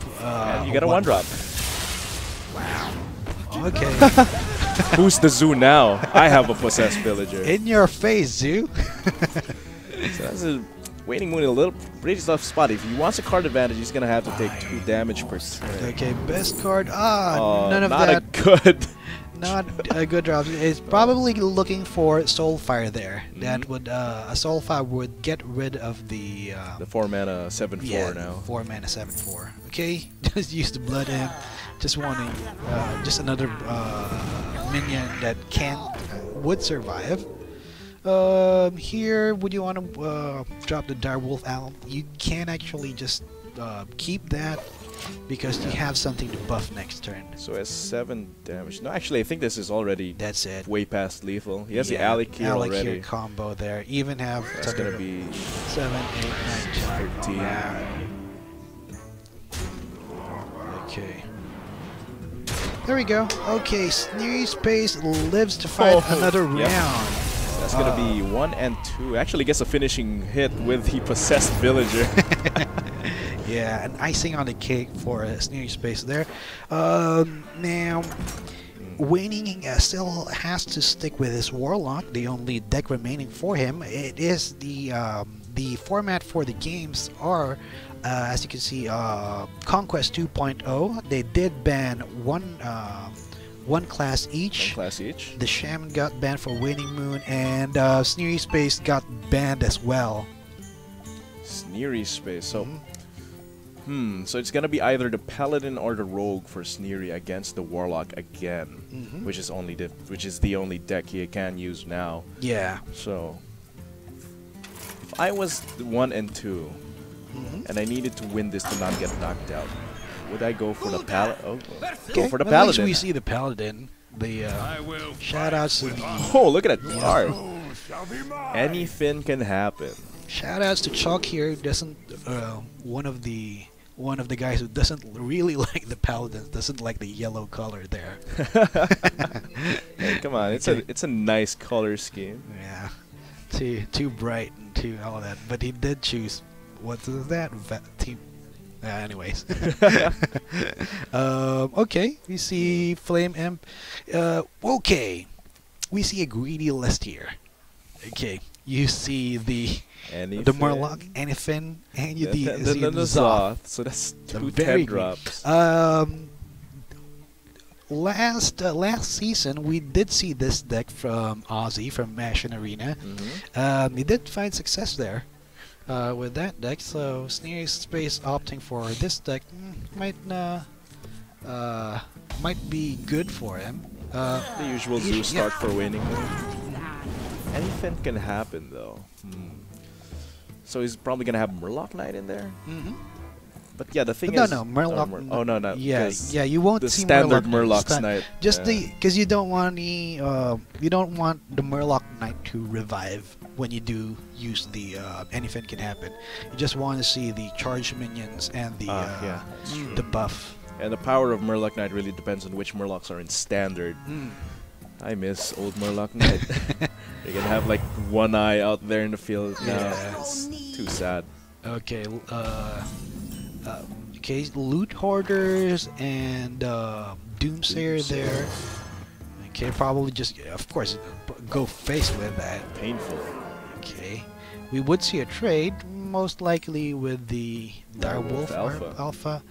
you get a 1-drop. Wow. Okay. Who's the zoo now? I have a possessed villager. In your face, Zoo. So that's a WaningMoon in a little pretty tough spot. If he wants a card advantage, he's gonna have to take 2 damage per turn. Okay, best card. None of not that. a good. Not a good drop. It's probably looking for Soulfire there. That would a Soulfire would get rid of the 4 mana 7/4 now. 4 mana 7/4. Okay, just use the blood and just wanting just another minion that would survive. Here, would you want to drop the Direwolf Owl? You can actually just keep that because you have something to buff next turn. So has 7 damage. No, actually, I think this is already That's it. way past lethal. He has the Alec here already. Combo there. Even have That's gonna be 7, 8, 9, 10, 13. Yeah. Okay. There we go. Okay, SneerySpace lives to fight another round. That's gonna be 1 and 2. Actually gets a finishing hit with the possessed villager. Yeah, an icing on the cake for SneerySpace there. Now, Waning still has to stick with his Warlock, the only deck remaining for him. It is the format for the games are, as you can see, Conquest 2.0. They did ban one class each. The Shaman got banned for WaningMoon, and SneerySpace got banned as well. SneerySpace. So, so it's gonna be either the Paladin or the Rogue for Sneery against the Warlock again, which is the only deck he can use now. Yeah. So, if I was 1 and 2, and I needed to win this to not get knocked out, would I go for the Paladin? Oh, go for the Paladin. At least we see the Paladin. The shoutouts to the look at that card. Anything can happen. Shoutouts to Chalk here. Doesn't one of the guys who doesn't really like the Paladins, doesn't like the yellow color there. Hey, come on, it's a nice color scheme. Yeah, too bright and too all that. But he did choose what is that team. Anyways, okay, we see Flame Imp. Okay, we see a greedy list here. Okay, you see the Murloc, Anyfin, and you see the Zoth. So that's 2 10-drops. Last season we did see this deck from Ozzy from Mashing Arena. He did find success there. With that deck, so SneerySpace opting for this deck might be good for him. The usual zoo start for winning. Anything can happen though. So he's probably gonna have Murloc Knight in there. But yeah, the thing is, Murloc. Oh no, no. Yeah, you won't the see standard Murloc Knight. Just because you don't want the Murloc Knight to revive when you do use the Anything Can Happen. You just want to see the charge minions and the buff. And the power of Murloc Knight really depends on which Murlocs are in standard. I miss old Murloc Knight. You're gonna have like one eye out there in the field now. It's too sad. Okay, okay, Loot Hoarders and Doomsayer there. Okay, probably just, of course, go face with that. Painful. Okay, we would see a trade, most likely with the Direwolf Alpha.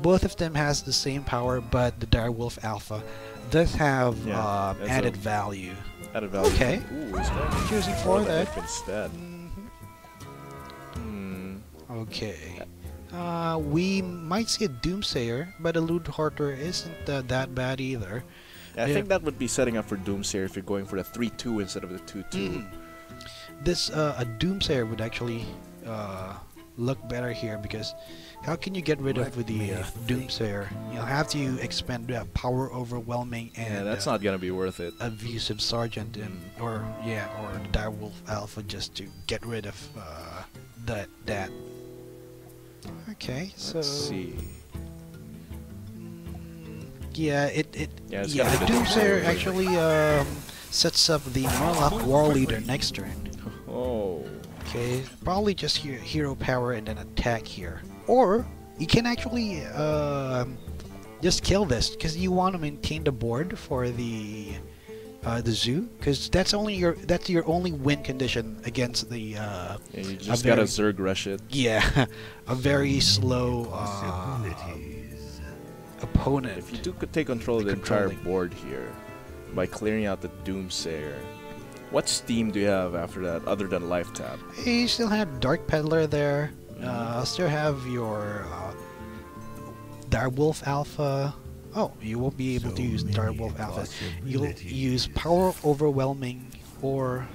Both of them has the same power, but the Direwolf Alpha does have added value. Added value. Okay. Ooh, he's choosing for that instead. Okay. We might see a Doomsayer, but a Loot Hoarder isn't that bad either. Yeah, I think that would be setting up for Doomsayer if you're going for the 3-2 instead of the 2-2. This a Doomsayer would actually look better here, because how can you get rid of the Doomsayer? You'll have to expend Power Overwhelming and that's not gonna be worth it. Abusive Sergeant and or the Direwolf Alpha just to get rid of that. Okay, so let's see. Yeah, the Doomsayer actually sets up the Warlock War Leader next turn. Oh. Okay, probably just hero power and then attack here. Or you can actually just kill this because you want to maintain the board for the zoo, because that's your only win condition against the Yeah, you just gotta Zerg rush it. yeah, a very slow opponent. If you do take control of the entire board here by clearing out the Doomsayer, what steam do you have after that other than life tap? You still have Dark Peddler there. Still have your Direwolf Alpha. Oh, you won't be able to use Direwolf Alpha. You'll use Power Overwhelming or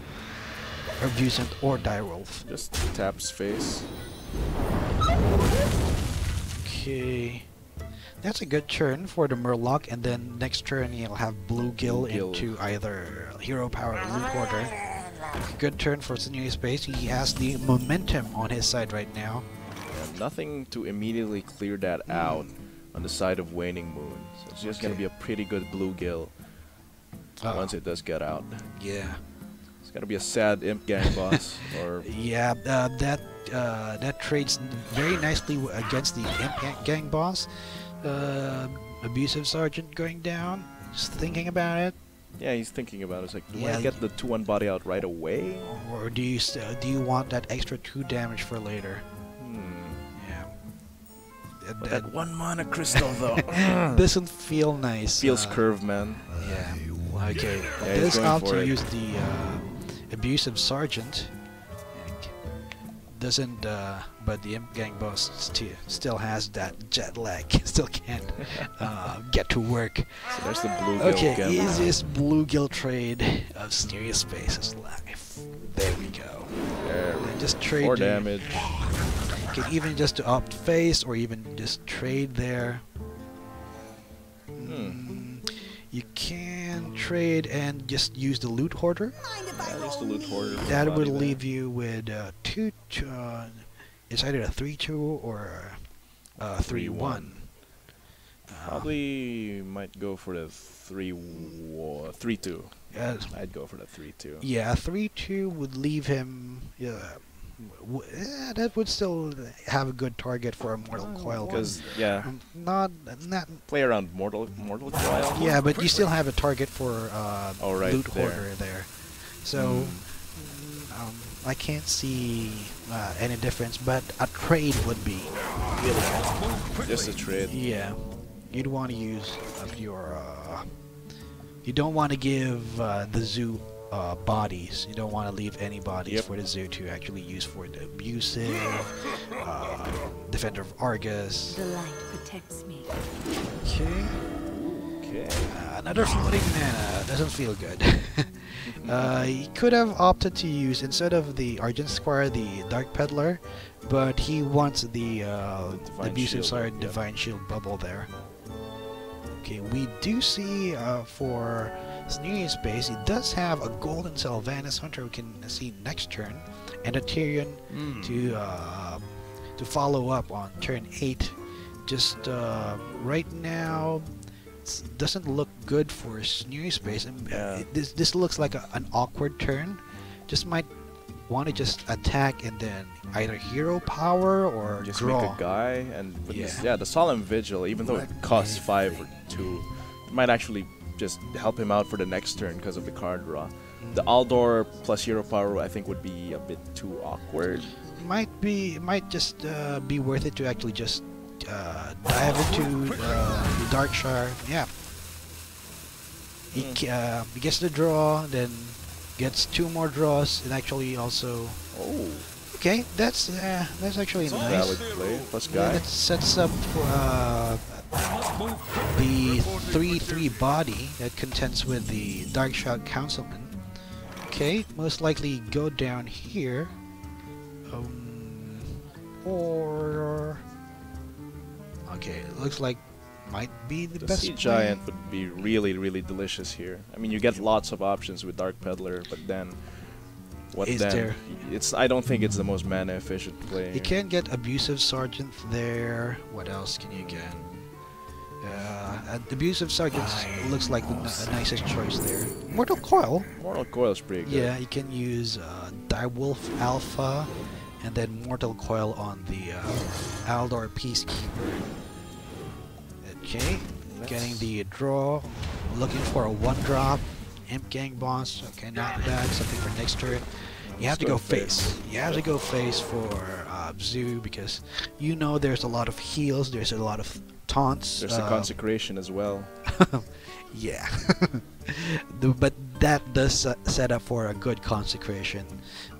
Abusant or Direwolf. Just taps face. Okay. That's a good turn for the Murloc, and then next turn you'll have Bluegill into either Hero Power or Loot Hoarder. Good turn for SneerySpace. He has the momentum on his side right now. Yeah, nothing to immediately clear that out on the side of WaningMoon. So it's just gonna be a pretty good Bluegill once it does get out. Yeah. It's gonna be a sad Imp Gang boss. Or yeah, that trades very nicely against the Imp Gang boss. Abusive Sergeant going down. Just thinking about it. Yeah, he's thinking about it. It's like, do I get the 2-1 body out right away? Or do you want that extra 2 damage for later? Yeah. But that 1 mana crystal though doesn't feel nice. Feels curved, man. Yeah. Okay. Yeah, This out to use the Abusive Sergeant. Doesn't, but the Imp Gang boss still has that jet lag. Still can't get to work. So there's the Bluegill. Okay, easiest Bluegill trade of SneerySpace's life. There we go. There. And just trade 4 damage. You can even just opt face or even just trade there. You can trade and just use the Loot Hoarder. Yeah, use the Loot Hoarder. That would leave you with it's either a 3-2 or a 3-1. Probably might go for the 3-2. I'd go for the 3-2. Yeah, 3-2 would leave him. That would still have a good target for a Mortal Coil. Because not play around Mortal Coil. Yeah, but you still have a target for Loot Hoarder there. So I can't see any difference, but a trade would be really good. Just a trade. Yeah, you'd want to use up your. You don't want to give the zoo bodies. You don't want to leave any bodies for the zoo to actually use for the Abusive, Defender of Argus. The light protects me. Okay. Another floating mana doesn't feel good. He could have opted to use, instead of the Argent Squire, the Dark Peddler, but he wants the Abusive Sword Divine Shield bubble there. Okay, we do see for SneerySpace, he does have a Golden Sylvanas Hunter we can see next turn, and a Tyrion to follow up on turn 8. Just right now, doesn't look good for SneerySpace. This looks like an awkward turn. Just might want to just attack and then either hero power or just draw. make a guy, and with the Solemn Vigil, even though it costs 5 or 2, it might actually just help him out for the next turn because of the card draw. The Aldor plus hero power I think would be a bit too awkward. Might just be worth it to actually just dive into the Darkshire. Yeah. He gets the draw, then gets 2 more draws, and actually also. Oh. Okay, that's actually nice. Valid play. Plus guy. That sets up the 3/3 body that contends with the Darkshire Councilman. Okay, most likely go down here, or. Okay, it looks like might be the best. Sea Giant would be really, really delicious here. I mean, you get lots of options with Dark Peddler, but then what Is then? there? I don't think it's the most mana efficient play. You can get Abusive Sergeant there. What else can you get? Abusive Sergeant looks like the nicest choice there. Mortal Coil. Mortal Coil is pretty good. Yeah, you can use Direwolf Alpha, and then Mortal Coil on the Aldor Peacekeeper. Okay, getting the draw, looking for a 1-drop. Imp Gang Boss, okay, not bad, something for next turn. You have to go face. You have to go face for Zoo, because you know there's a lot of heals, there's a lot of taunts. There's the consecration as well. Yeah. But that does set up for a good consecration.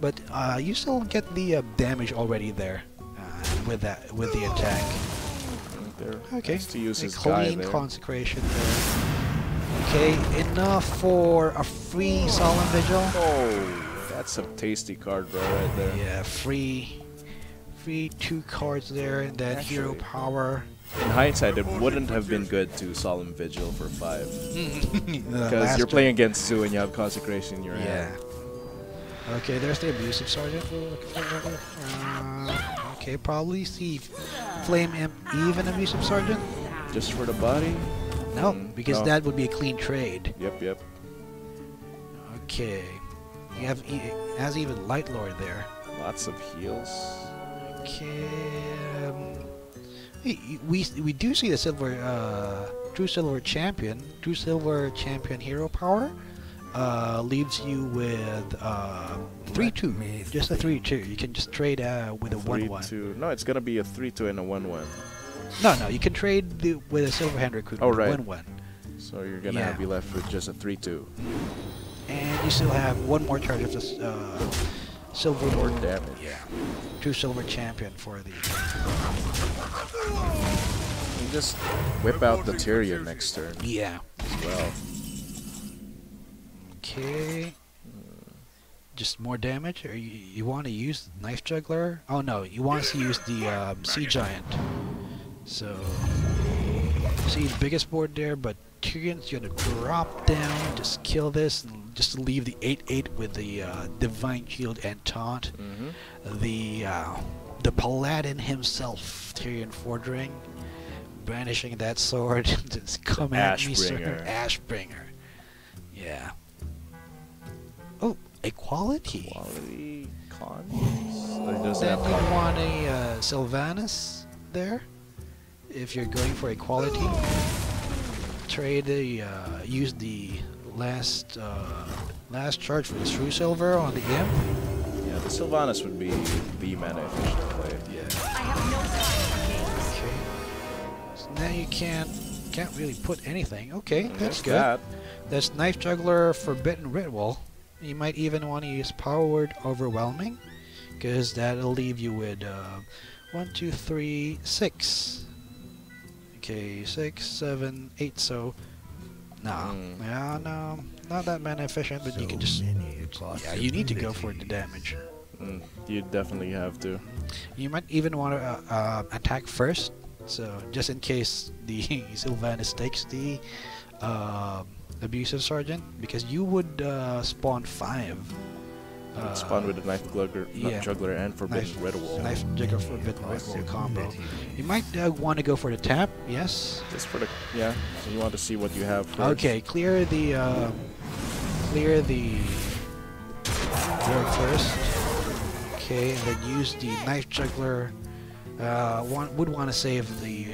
But you still get the damage already there with the attack. Okay, nice to use his clean guy there. consecration there. Okay, enough for a free Solemn Vigil. Oh, that's a tasty card right there. Yeah, free 2 cards there, and then Hero Power. In hindsight, it wouldn't have been good to Solemn Vigil for 5. Because you're turn. playing against Zoo and you have Consecration in your Yeah. hand. Okay, there's the Abusive Sergeant. Okay, probably see Flame Imp even Abusive Sergeant. Just for the body? No, because no. that would be a clean trade. Yep. Okay, you have has even Light Lord there. Lots of heals. Okay, we do see the True Silver Champion. True Silver Champion Hero Power leaves you with 3-2. Just a 3-2. You can just trade with a 1-1. No, it's gonna be a 3-2 and a 1-1. No, you can trade with a Silver Hand Recruit with right. 1-1. So you're gonna be left with just a 3-2. And you still have 1 more charge of the Silver More damage. Yeah. True Silver Champion for the. You just whip out the Tyrion next turn. Yeah. As well. Okay. Just more damage, or you want to use Knife Juggler? Oh no, you want to use the Sea Giant. So, see the biggest board there, but Tyrion's gonna drop down, just kill this, and just leave the 8/8 with the Divine Shield and Taunt. The Paladin himself, Tyrion Fordring, brandishing that sword, just come at me, sir. Ashbringer. Yeah. Oh, Equality. Quality cons? Or does Then that you have want a Sylvanas there, if you're going for Equality. Trade the use the last charge for the True Silver on the Imp. Yeah, the Sylvanas would be the mana efficient play. Okay. So now you can't really put anything. Okay, that's good. That. That's Knife Juggler, Forbidden Ritual. You might even want to use Powered Overwhelming, because that'll leave you with 1, 2, 3, 6. Okay, 6, 7, 8. So, no, not that mana efficient. But you can just, you need to go for the damage. You definitely have to. You might even want to attack first, so just in case the Sylvanas takes the Abusive Sergeant, because you would spawn 5. Spawn with a Knife Juggler and Forbidden Ritual. Knife Juggler Forbidden Ritual combo. You might want to go for the tap, yes? Just for the, you want to see what you have first. Okay, clear the board first. Okay, and then use the Knife Juggler. Would want to save the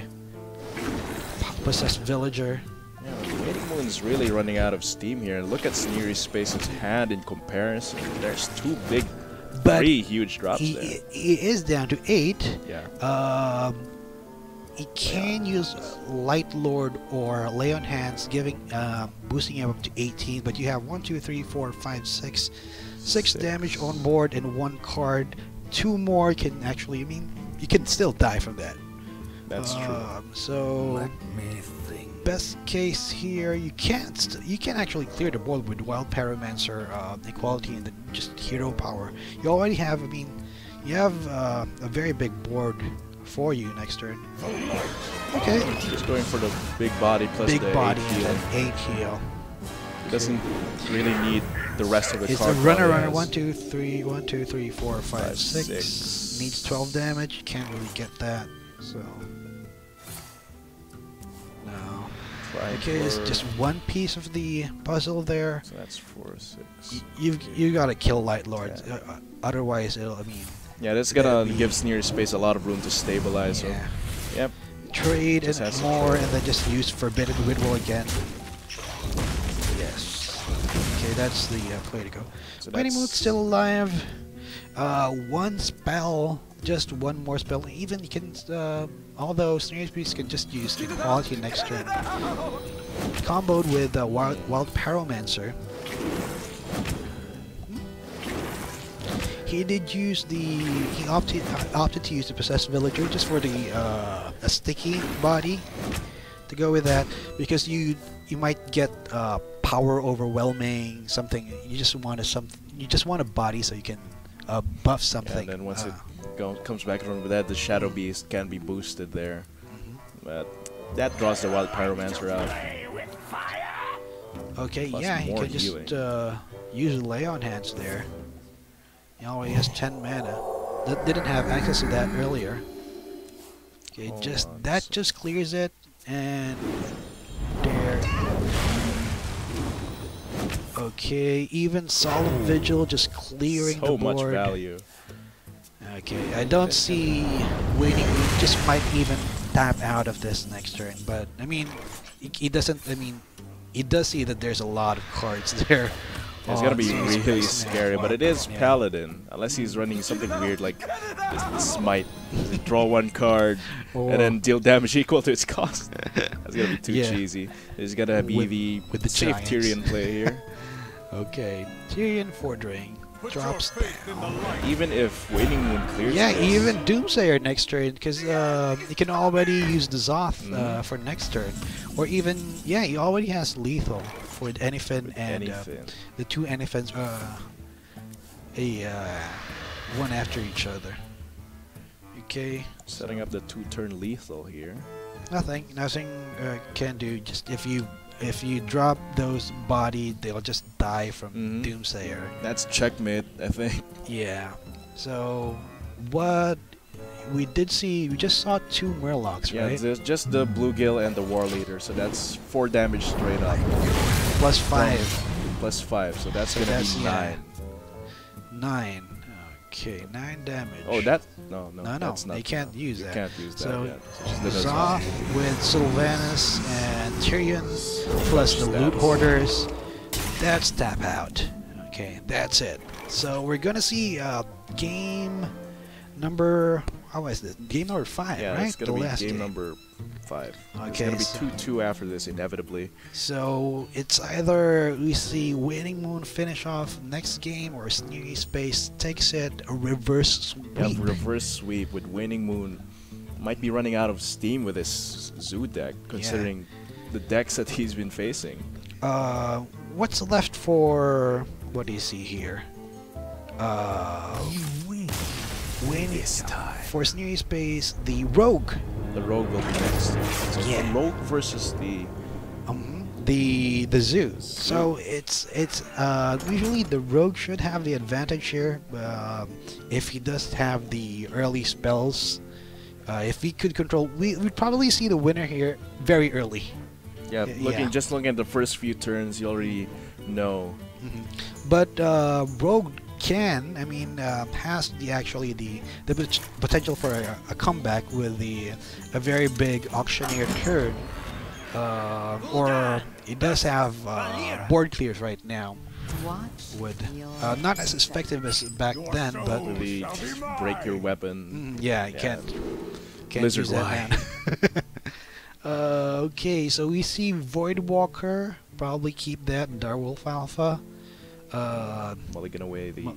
Possessed Villager. Yeah, WaningMoon's really running out of steam here. Look at SneerySpace's hand in comparison. There's 2 big, 3 huge drops there. He is down to 8. Yeah. He can use Light Lord or Lay on Hands, boosting him up to 18. But you have 1, 2, 3, 4, 5, 6 damage on board and 1 card. 2 more can actually, you can still die from that. That's true. So, Let me think. Best case here, you can actually clear the board with Wild Pyromancer, Equality, and then just Hero Power. You already have, you have a very big board for you next turn. Okay. Just going for the big body plus big the body 8 and heal. then 8 heal. He doesn't really need the rest of the It's card. a runner. 1, 2, 3, 1, 2, 3, 4, 5, 6. 6. Needs 12 damage. Can't really get that. So. No. Okay, it's just one piece of the puzzle there. So that's 4, 6. You gotta kill Light Lords, otherwise it'll. I mean. Yeah, that's gonna give SneerySpace a lot of room to stabilize. Yeah. So, yep. Trade Just and more, and then just use Forbidden Ritual again. Yes. Okay, that's the play to go. So WaningMoon's still alive. One spell, just one more spell. Even you can, although SneerySpace can just use Equality next turn. Comboed with Wild Pyromancer. He did use he opted to use the Possessed Villager just for the a sticky body to go with that, because you might get power overwhelming something. You just want a body so you can buff something. And then once it comes back around with that, the Shadow Beast can be boosted there. But that draws the Wild Pyromancer out. Okay, Plus yeah, he more can just use Lay on Hands there. He already has 10 mana. That didn't have access to that earlier. Okay, just clears it, and there. Okay, even Solemn Vigil just clearing the board. So much value. Okay, I don't see WaningMoon just might even tap out of this next turn, but I mean, he doesn't. I mean, he does see that there's a lot of cards there. It's gonna be really scary, but it is Paladin. Unless he's running something weird like Smite. Draw one card and then deal damage equal to its cost. That's gonna be too cheesy. There's gonna be with the safe Giants. Tyrion play here. Okay, Tyrion Fordring drops down. Even if WaningMoon clears this. Even Doomsayer next turn, because you can already use the Zoth for next turn. Or even, he already has lethal for the Anyfin and the two Anyfins, one after each other. Okay. Setting up the 2-turn lethal here. Nothing can do. Just if you drop those body, they'll just die from Doomsayer. That's checkmate, I think. Yeah. So what we just saw 2 Murlocs, right? Yeah, just the Bluegill and the War Leader, so that's 4 damage straight up. Plus 5. Plus 5, so that's gonna be 9. 9. Okay, 9 damage. Oh, no, that's not. You can't use that. Can't use that. So yeah. Zoth with Sylvanas and Tyrion plus the Loot Hoarders. That's tap out. Okay, that's it. So we're gonna see game number. How is it? Game number 5, yeah, right? it's gonna be game number 5. Okay, it's gonna be 2-2 after this, inevitably. So it's either we see WaningMoon finish off next game, or SneerySpace takes it a reverse sweep. Yeah, reverse sweep with WaningMoon. Might be running out of steam with his Zoo deck, considering the decks that he's been facing. What's left for? What do you see here? This time. For SneerySpace, the Rogue. The Rogue will be next. So the Rogue versus the Zoo. So it's usually the Rogue should have the advantage here, if he does have the early spells. If he could control, we'd probably see the winner here very early. Yeah, just looking at the first few turns, you already know. But Rogue can, has the potential for a comeback with a very big auctioneer turn, or it does have board clears right now. Not as effective as back then, but really break your weapon. Can't Lizard use that now. Okay, so we see Voidwalker, probably keep that. Direwolf Alpha. Mulligan away the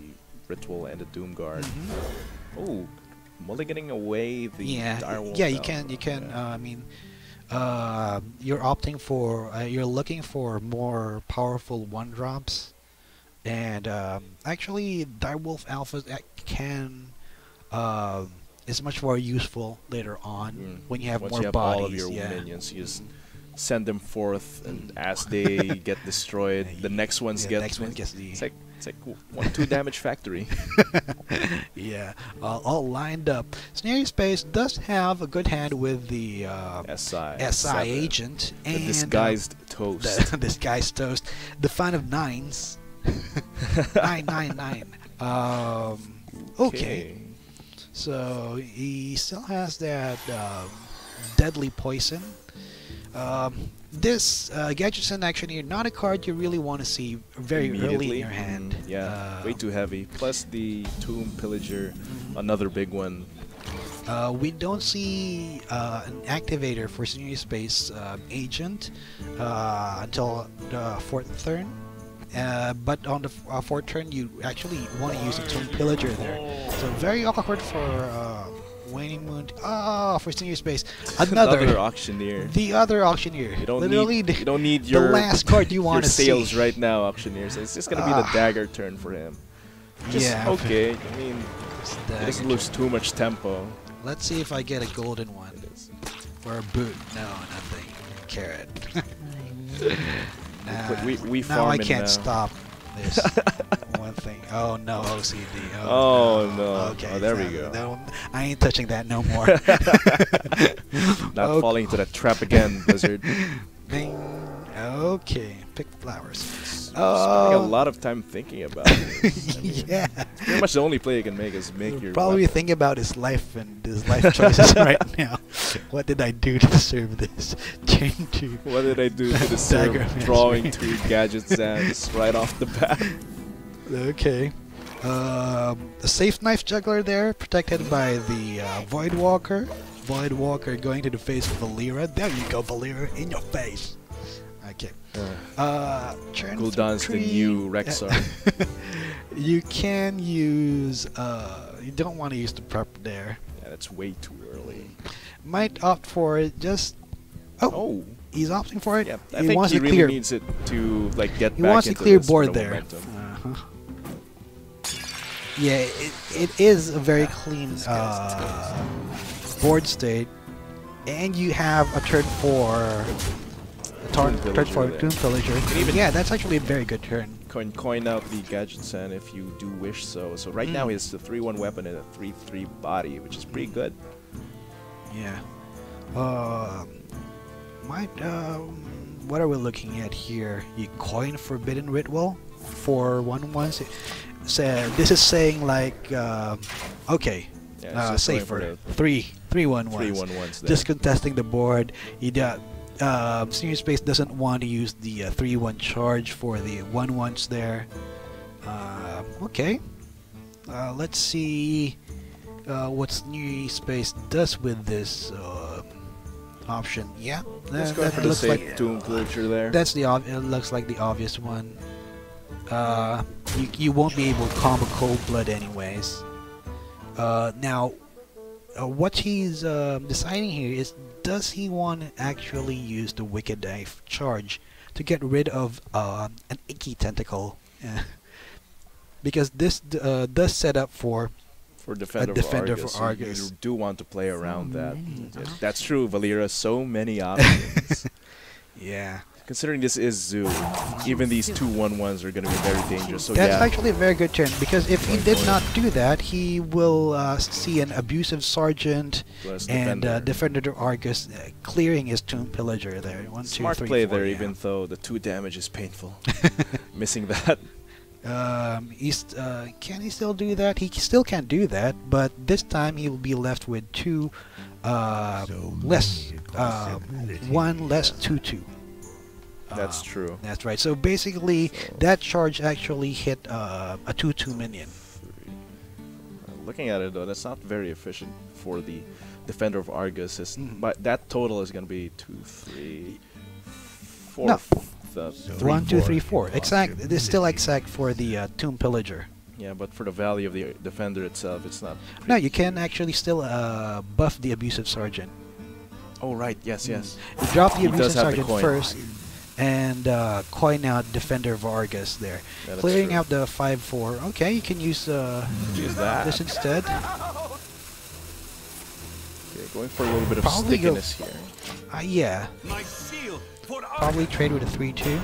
Ritual and the Doomguard. Oh, mulliganing away the Direwolf. Yeah, you can. You're opting for. You're looking for more powerful 1-drops, and actually, Direwolf Alpha is much more useful later on when you have more bodies. All of your minions, you just send them forth, and as they get destroyed, the next one gets the. It's like It's like 1-2 damage factory. Yeah, all lined up. SneerySpace does have a good hand with the SI SI agent the and disguised toast. the disguised toast, the fan of nines. 999. Okay. So he still has that deadly poison. This Gadgetson action here, not a card you really want to see very early in your hand. Yeah, way too heavy. Plus the Tomb Pillager, another big one. We don't see an activator for SneerySpace agent until the 4th turn. But on the 4th turn, you actually want to use a Tomb Pillager there. So very awkward for WaningMoon. For SneerySpace, another auctioneer. The other auctioneer. You don't Literally need. You don't need your the last card you want your to see. sales right now, auctioneer. So it's just gonna be the dagger turn for him. Just Yeah. okay. I mean, he doesn't lose too much tempo. Let's see if I get a golden one. Or a boot. No, nothing. Carrot. Nah, we now farm I it can't now. stop this one thing. Oh no, OCD. Oh no. Okay, Oh, there we so go. no, I ain't touching that no more. Not falling into that trap again, Blizzard. Bing. Okay, pick flowers. Spending a lot of time thinking about it. I mean, Yeah. pretty much the only play you can make is make your Probably weapon. thinking about his life and his life choices right now. What did I do to deserve this? Change to What did I do to Dagger deserve Man's drawing Ring. 2 gadgets and right off the bat? Okay. A safe knife juggler there, protected by the Voidwalker. Voidwalker going to the face of Valera. There you go, Valera, in your face. Okay. Turn Gul'dan's the 3. new Rexar. You can use. You don't want to use the prep there. Yeah, that's way too early. Might opt for it. Just. Oh. He's opting for it. Yeah, I think wants he to really clear. needs it to like get He back wants to into clear this sort board of there. momentum. Yeah, it is a very clean board state, and you have a turn for Tomb Pillager. Yeah, that's actually a very good turn. Coin out the gadgets and if you do wish so. So right now it's the 3-1 weapon and a 3-3 body, which is pretty good. Yeah. What are we looking at here? You coin Forbidden Ritual for 1/1s. So this is saying like, okay, Yeah, it's just going for safer. the 3/1s. 3/1s there. Just contesting the board. You got SneerySpace doesn't want to use the 3/1 charge for the 1/1s there. Okay. Let's see what SneerySpace does with this option. Yeah, Let's go that for the looks safe like Tomb Pillager there. that's the it looks like the obvious one. You won't be able to combo Cold Blood anyways. Now, what he's deciding here is, does he want to actually use the Wicked Knife charge to get rid of an icky tentacle? Because this does set up for Defender, Defender for for Argus. Argus. You do want to play around that. That's true, Valera. So many options. yeah. Considering this is Zoo, even these 2/1s are going to be very dangerous. So That's yeah, actually a very good turn, because if he did not do that, he will see an Abusive Sergeant plus and Defender. Defender to Argus clearing his Tomb Pillager there. 1, 2, Smart 3, play 4, there, yeah. even though the 2 damage is painful. Missing that. Can he still do that? He still can do that, but this time he will be left with 2 less 1 less 2/2. That's true. That's right. So basically, that charge actually hit a 2/2 minion. Looking at it though, that's not very efficient for the Defender of Argus. But that total is going to be 2, 3, 4. No. 1, 2, 4. 3, 4. Exact. It's still exact for the Tomb Pillager. Yeah, but for the value of the Defender itself, it's not. No, you can actually still buff the Abusive Sergeant. Oh right, yes, yes. You drop the He Abusive does have the Sergeant coin. first, and coin out Defender of Argus there. Yeah, that's Clearing true. out the 5/4. Okay, you can use Use that. this instead. Okay, going for a little bit of Probably go- stickiness here. Yeah. Probably trade with a 3/2.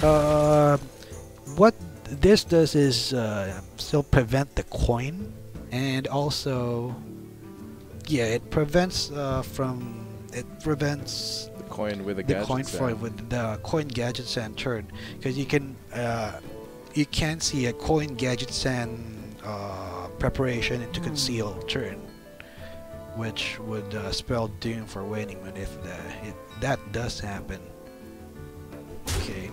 Uh, what this does is still prevent the coin, and also, yeah, it prevents the Coin with a the gadget coin sand. with the coin gadget sand turn, because you can see a coin gadget sand preparation into conceal turn, which would spell doom for WaningMoon if that does happen. Okay,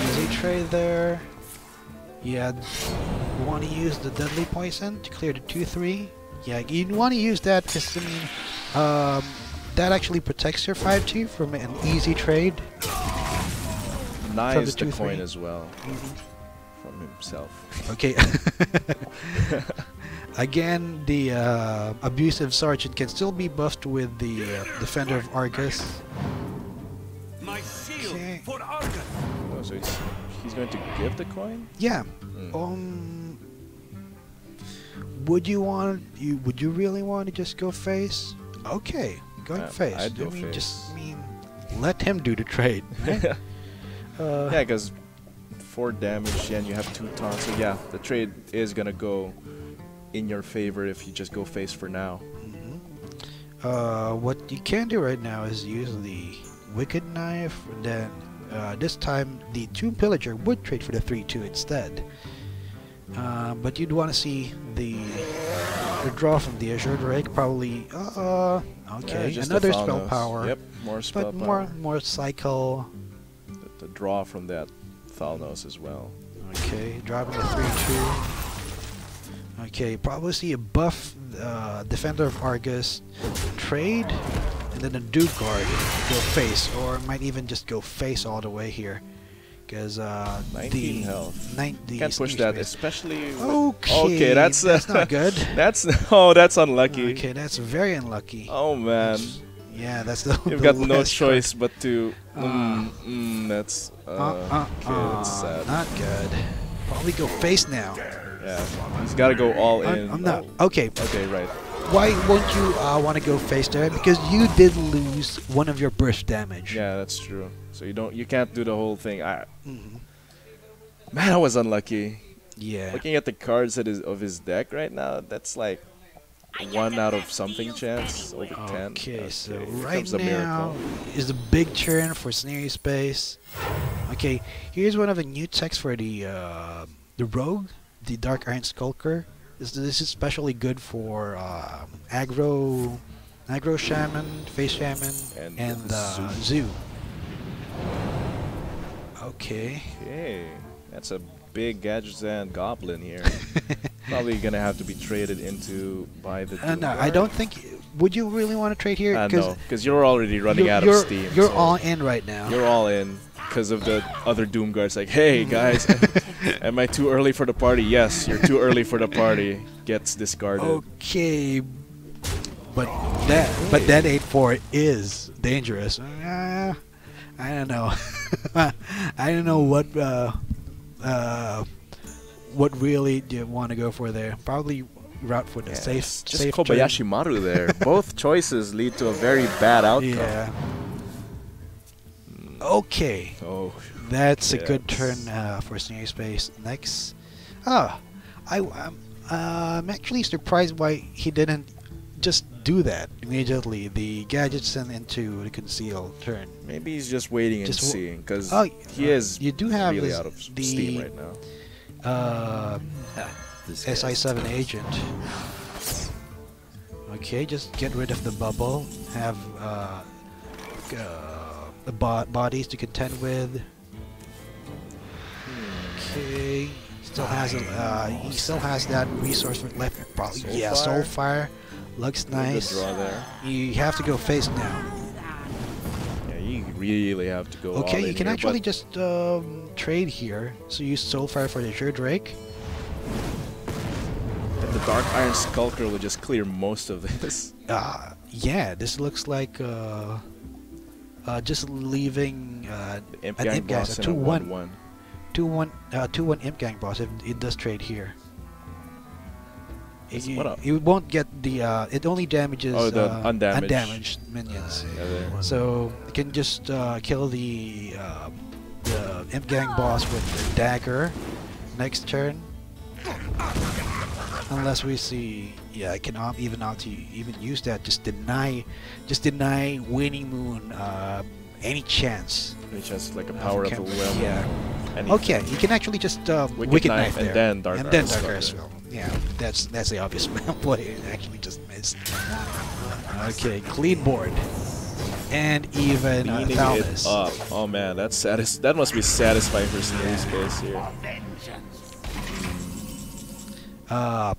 easy trade there. Yeah, you want to use the deadly poison to clear the 2/3. Yeah, you want to use that because, I mean, that actually protects your 5/2 from an easy trade. Nice the 2/3. coin as well from himself. Okay. Again, the abusive sergeant can still be buffed with the defender of Argus. My shield Okay. for Argus. Oh, so he's going to give the coin? Yeah. Mm. Would you really want to just go face? Okay, going face. I'd go I mean, face. just let him do the trade. Right? Yeah, because 4 damage and you have 2 taunts. So yeah, the trade is gonna go in your favor if you just go face for now. What you can do right now is use the Wicked Knife, and then this time the Tomb Pillager would trade for the 3/2 instead. But you'd want to see the draw from the Azure Drake, probably. Okay, Yeah, just another the spell Thanos. power. Yep, more spell But power. more cycle. The draw from that Thalnos as well. Okay, dropping the 3/2. Okay, probably see a buff Defender of Argus trade, and then a Duke Guard go face, or might even just go face all the way here, because 19 health. The Can't push that, SneerySpace. especially. Okay, that's not good. that's unlucky. Okay, that's very unlucky. Oh man, Yeah, that's the. you've the got no last choice but to. Uh, That's card. okay. That's sad. Not good. Probably go face now. Yeah, he's got to go all in. I'm not. Oh, Okay, okay, right. why won't you want to go face there? Because you did lose one of your burst damage. Yeah, that's true. So you can't do the whole thing. Mhm. Man, I was unlucky. Yeah. Looking at the cards of his deck right now, that's like 1 out of something chance over 10. Okay, so here right comes the now miracle. is the big turn for SneerySpace. Okay, here's one of the new techs for the rogue, the Dark Iron Skulker. This is especially good for aggro shaman, face shaman, and zoo. Okay. Okay, that's a big Gadgetzan goblin here. Probably gonna have to be traded into by the. No, Doom I Guard. don't think. Would you really want to trade here? No, because you're already running out of steam. You're so all in right now. You're all in because of the other Doom Guards. Like, hey guys, am I too early for the party? Yes, you're too early for the party. Gets discarded. Okay, but that 8/4 is dangerous. I don't know. I don't know what really do you want to go for there. Probably route for the Yeah, safe. it's just safe Kobayashi Maru there. Both choices lead to a very bad outcome. Yeah. Okay, Oh, that's a good yes. turn for SneerySpace. Next, I'm actually surprised why he didn't just do that immediately. The gadgets sent into the conceal turn. maybe he's just waiting and Just w- seeing because Oh, he is you do have really this- out of the steam right now. SI7 agent. Okay, just get rid of the bubble. Have the bodies to contend with. Okay, still has he still has that resource for left. Probably yeah, Soulfire looks nice. Good draw there. You have to go face now. Yeah, you really have to go. all Okay, in you can here, actually but just trade here. So use Soulfire for the Azure Drake. the Dark Iron Skulker will just clear most of this. Yeah, this looks like just leaving Imp an Gang Imp Gang, boss a and a 2/1. 1/1. 2/1 Imp Gang boss if it does trade here. What up? You won't get the it only damages the undamaged. undamaged minions. Yeah, there. So you can just kill the Imp Gang boss with the dagger next turn. Unless we see, yeah, I can even not to even use that. Just deny WaningMoon any chance. Which has like a power of the will. Yeah. And Okay, you can actually just Wicked Knife there, and then Dark as well. Yeah, that's the obvious play. It actually just missed. Okay, clean board, and even Cleaning it Thalmus. up. Oh man, that's that must be satisfying for SneerySpace here.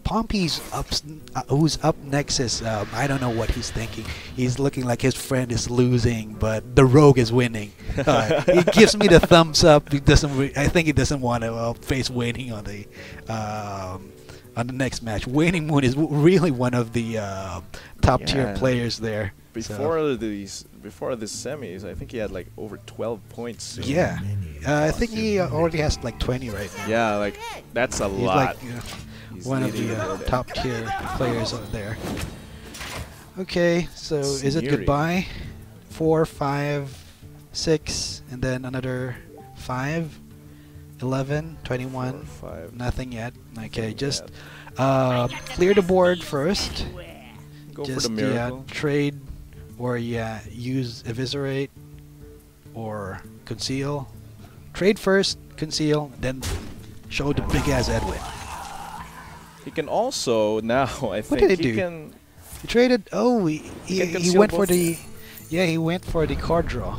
Pompey's who's up next is I don't know what he's thinking. He's looking like his friend is losing, but the rogue is winning. He gives me the thumbs up. He doesn't. I think he doesn't want to face Waning on the next match. WaningMoon is really one of the top tier players there. Before these semis, I think he had like over 12 points. So. Yeah, I think he already has like 20 right now. Yeah, like that's a He's lot. like one of the top tier players out there. Okay, so is it Sneery. goodbye? 4, 5, 6, and then another 5, 11, 21. 4, 5. Nothing yet. Okay, just clear the board first. Go Just for the miracle. trade or use eviscerate or conceal. Trade first, conceal, then show the big ass Edwin. He can also now. I think did he he do? can. He traded. Oh, he can conceal went for both. the. Yeah, he went for the card draw.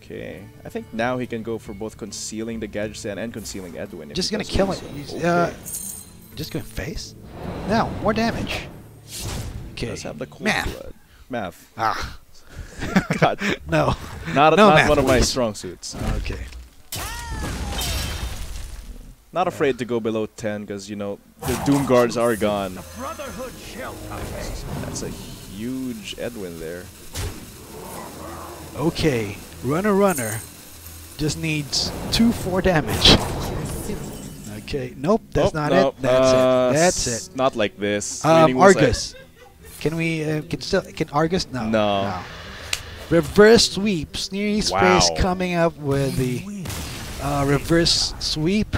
Okay, I think now he can go for both concealing the gadget stand and concealing Edwin. if Just he gonna does kill want it. to. He's, Okay. just gonna face. Now more damage. Okay. Let's have the cold Math. blood. Math. Ah. God, No. not No not math, one of my please. strong suits. Okay. Not afraid to go below 10 because you know the Doom guards are gone. Brotherhood shall prevail. That's a huge Edwin there. Okay. Runner just needs 2-4 damage. Okay. Nope. That's not it. That's it. Not like this. Meaning was Argus. Can we? Can Argus? No. No. Reverse sweep. SneerySpace Wow. coming up with the reverse sweep.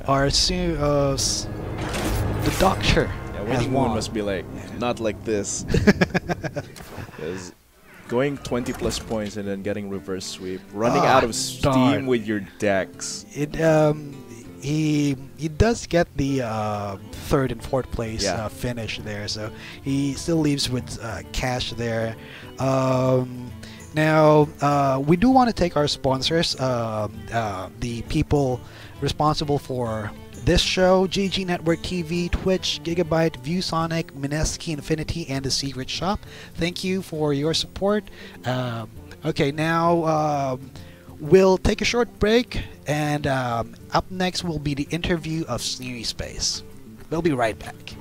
The Doctor Yeah, has WaningMoon won. must be like not like this. 'Cause going 20 plus points and then getting reverse sweep, running out of steam darn. with your decks. It he does get the third and fourth place finish there, so he still leaves with cash there. Now we do want to take our sponsors, the people responsible for this show: GG Network TV, Twitch, Gigabyte, ViewSonic, Mineski, Infinity, and the Secret Shop. Thank you for your support. Okay, now we'll take a short break, and up next will be the interview of SneerySpace. We'll be right back.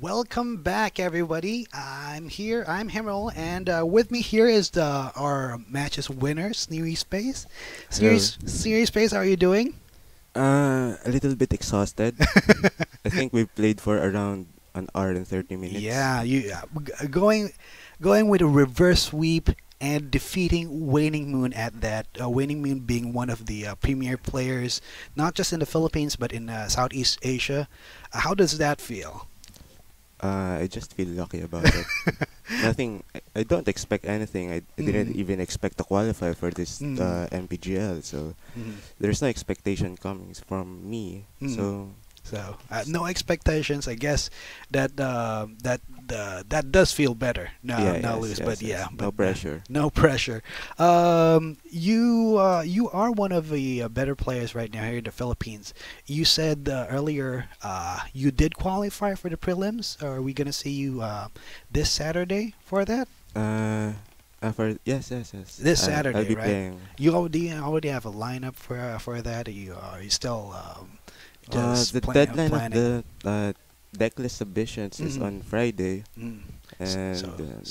Welcome back, everybody. I'm here. I'm Hymnrael, and with me here is our match's winner, SneerySpace. SneerySpace, how are you doing? A little bit exhausted. I think we've played for around an hour and 30 minutes. Yeah, going with a reverse sweep and defeating WaningMoon at that. WaningMoon being one of the premier players, not just in the Philippines but in Southeast Asia. How does that feel? I just feel lucky about it. Nothing. I don't expect anything. I didn't even expect to qualify for this MPGL. So there's no expectation coming from me. So no expectations. I guess that that does feel better. No, lose, but no pressure. No pressure. You are one of the better players right now here in the Philippines. You said earlier you did qualify for the prelims. Are we gonna see you this Saturday for that? Yes. This Saturday, I'll be right? playing. You already have a lineup for that. Are you still the deadline of the decklist submissions is on Friday, and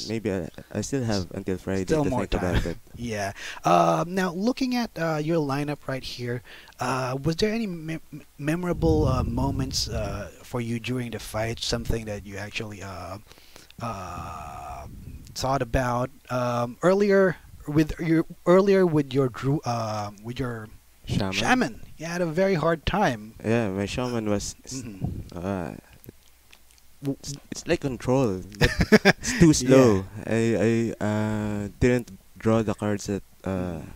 maybe I still have until Friday still to more think time. about it. Yeah. Now, looking at your lineup right here, was there any memorable moments for you during the fight? Something that you actually thought about earlier with your Shaman. You had a very hard time. Yeah, my Shaman was it's like control, but it's too slow. I didn't draw the cards that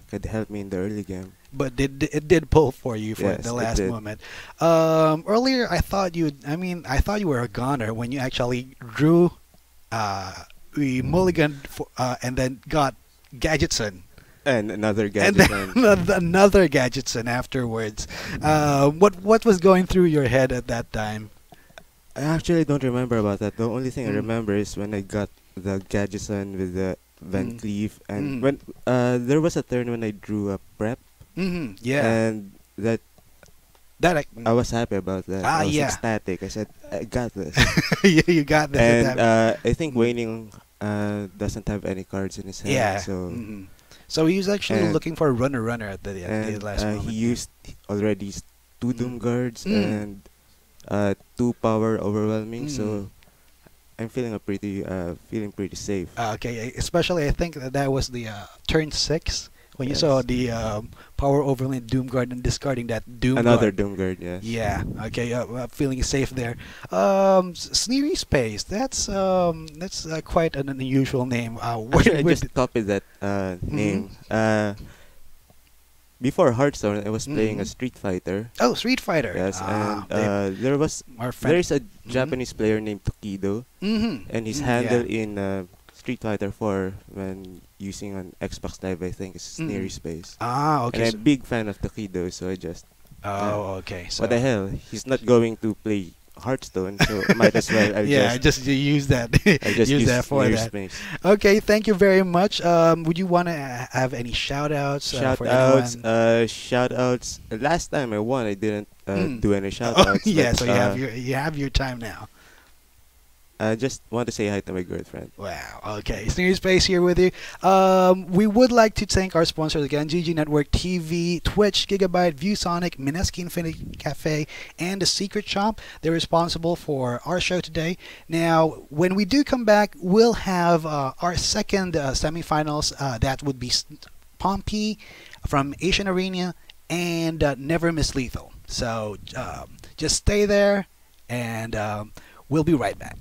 could help me in the early game. But it did pull for you for Yes, the last moment. Earlier, I thought you were a goner when you actually drew the mulligan and then got Gadgetson. And another And gadget. then another Gadgetson afterwards. What was going through your head at that time? I actually don't remember about that. The only thing I remember is when I got the Gadgetson with the Van Cleef, and when there was a turn when I drew a prep. Yeah. And that I was happy about that. I was ecstatic. I said, I got this. You got this. And I think Waning doesn't have any cards in his hand. Yeah. So. So he was actually looking for a runner at the last moment. He used already 2 Doom Guards and 2 Power Overwhelming. So I'm feeling pretty safe. Okay, especially I think that was the turn 6 when you saw the Power Overwhelming Doom Guard and discarding that Doom Another Guard. Doom Guard, yes. Yeah. Okay. Feeling safe there. SneerySpace. That's quite an unusual name. Actually, I just copied that name. Before Hearthstone, I was playing a Street Fighter. Oh, Street Fighter. Yes, and there is a Japanese player named Tokido, and his handle in Street Fighter 4 when using on Xbox Live, I think, is SneerySpace. Okay. And I'm a big fan of Tokido, so I just. Okay. So what the hell? He's not going to play Hearthstone, so might as well. I just use that. I just use that for that. SneerySpace. Okay, thank you very much. Would you want to have any shout-outs? For anyone? Shout-outs. Last time I won, I didn't do any shout-outs. Yeah, so you have your time now. I just want to say hi to my girlfriend. Wow. Okay. SneerySpace here with you. We would like to thank our sponsors again: GG Network TV, Twitch, Gigabyte, ViewSonic, Mineski Infinity Cafe, and The Secret Shop. They're responsible for our show today. Now, when we do come back, we'll have our second semifinals. That would be Pompey from Asian Arena and Never Miss Lethal. So just stay there, and we'll be right back.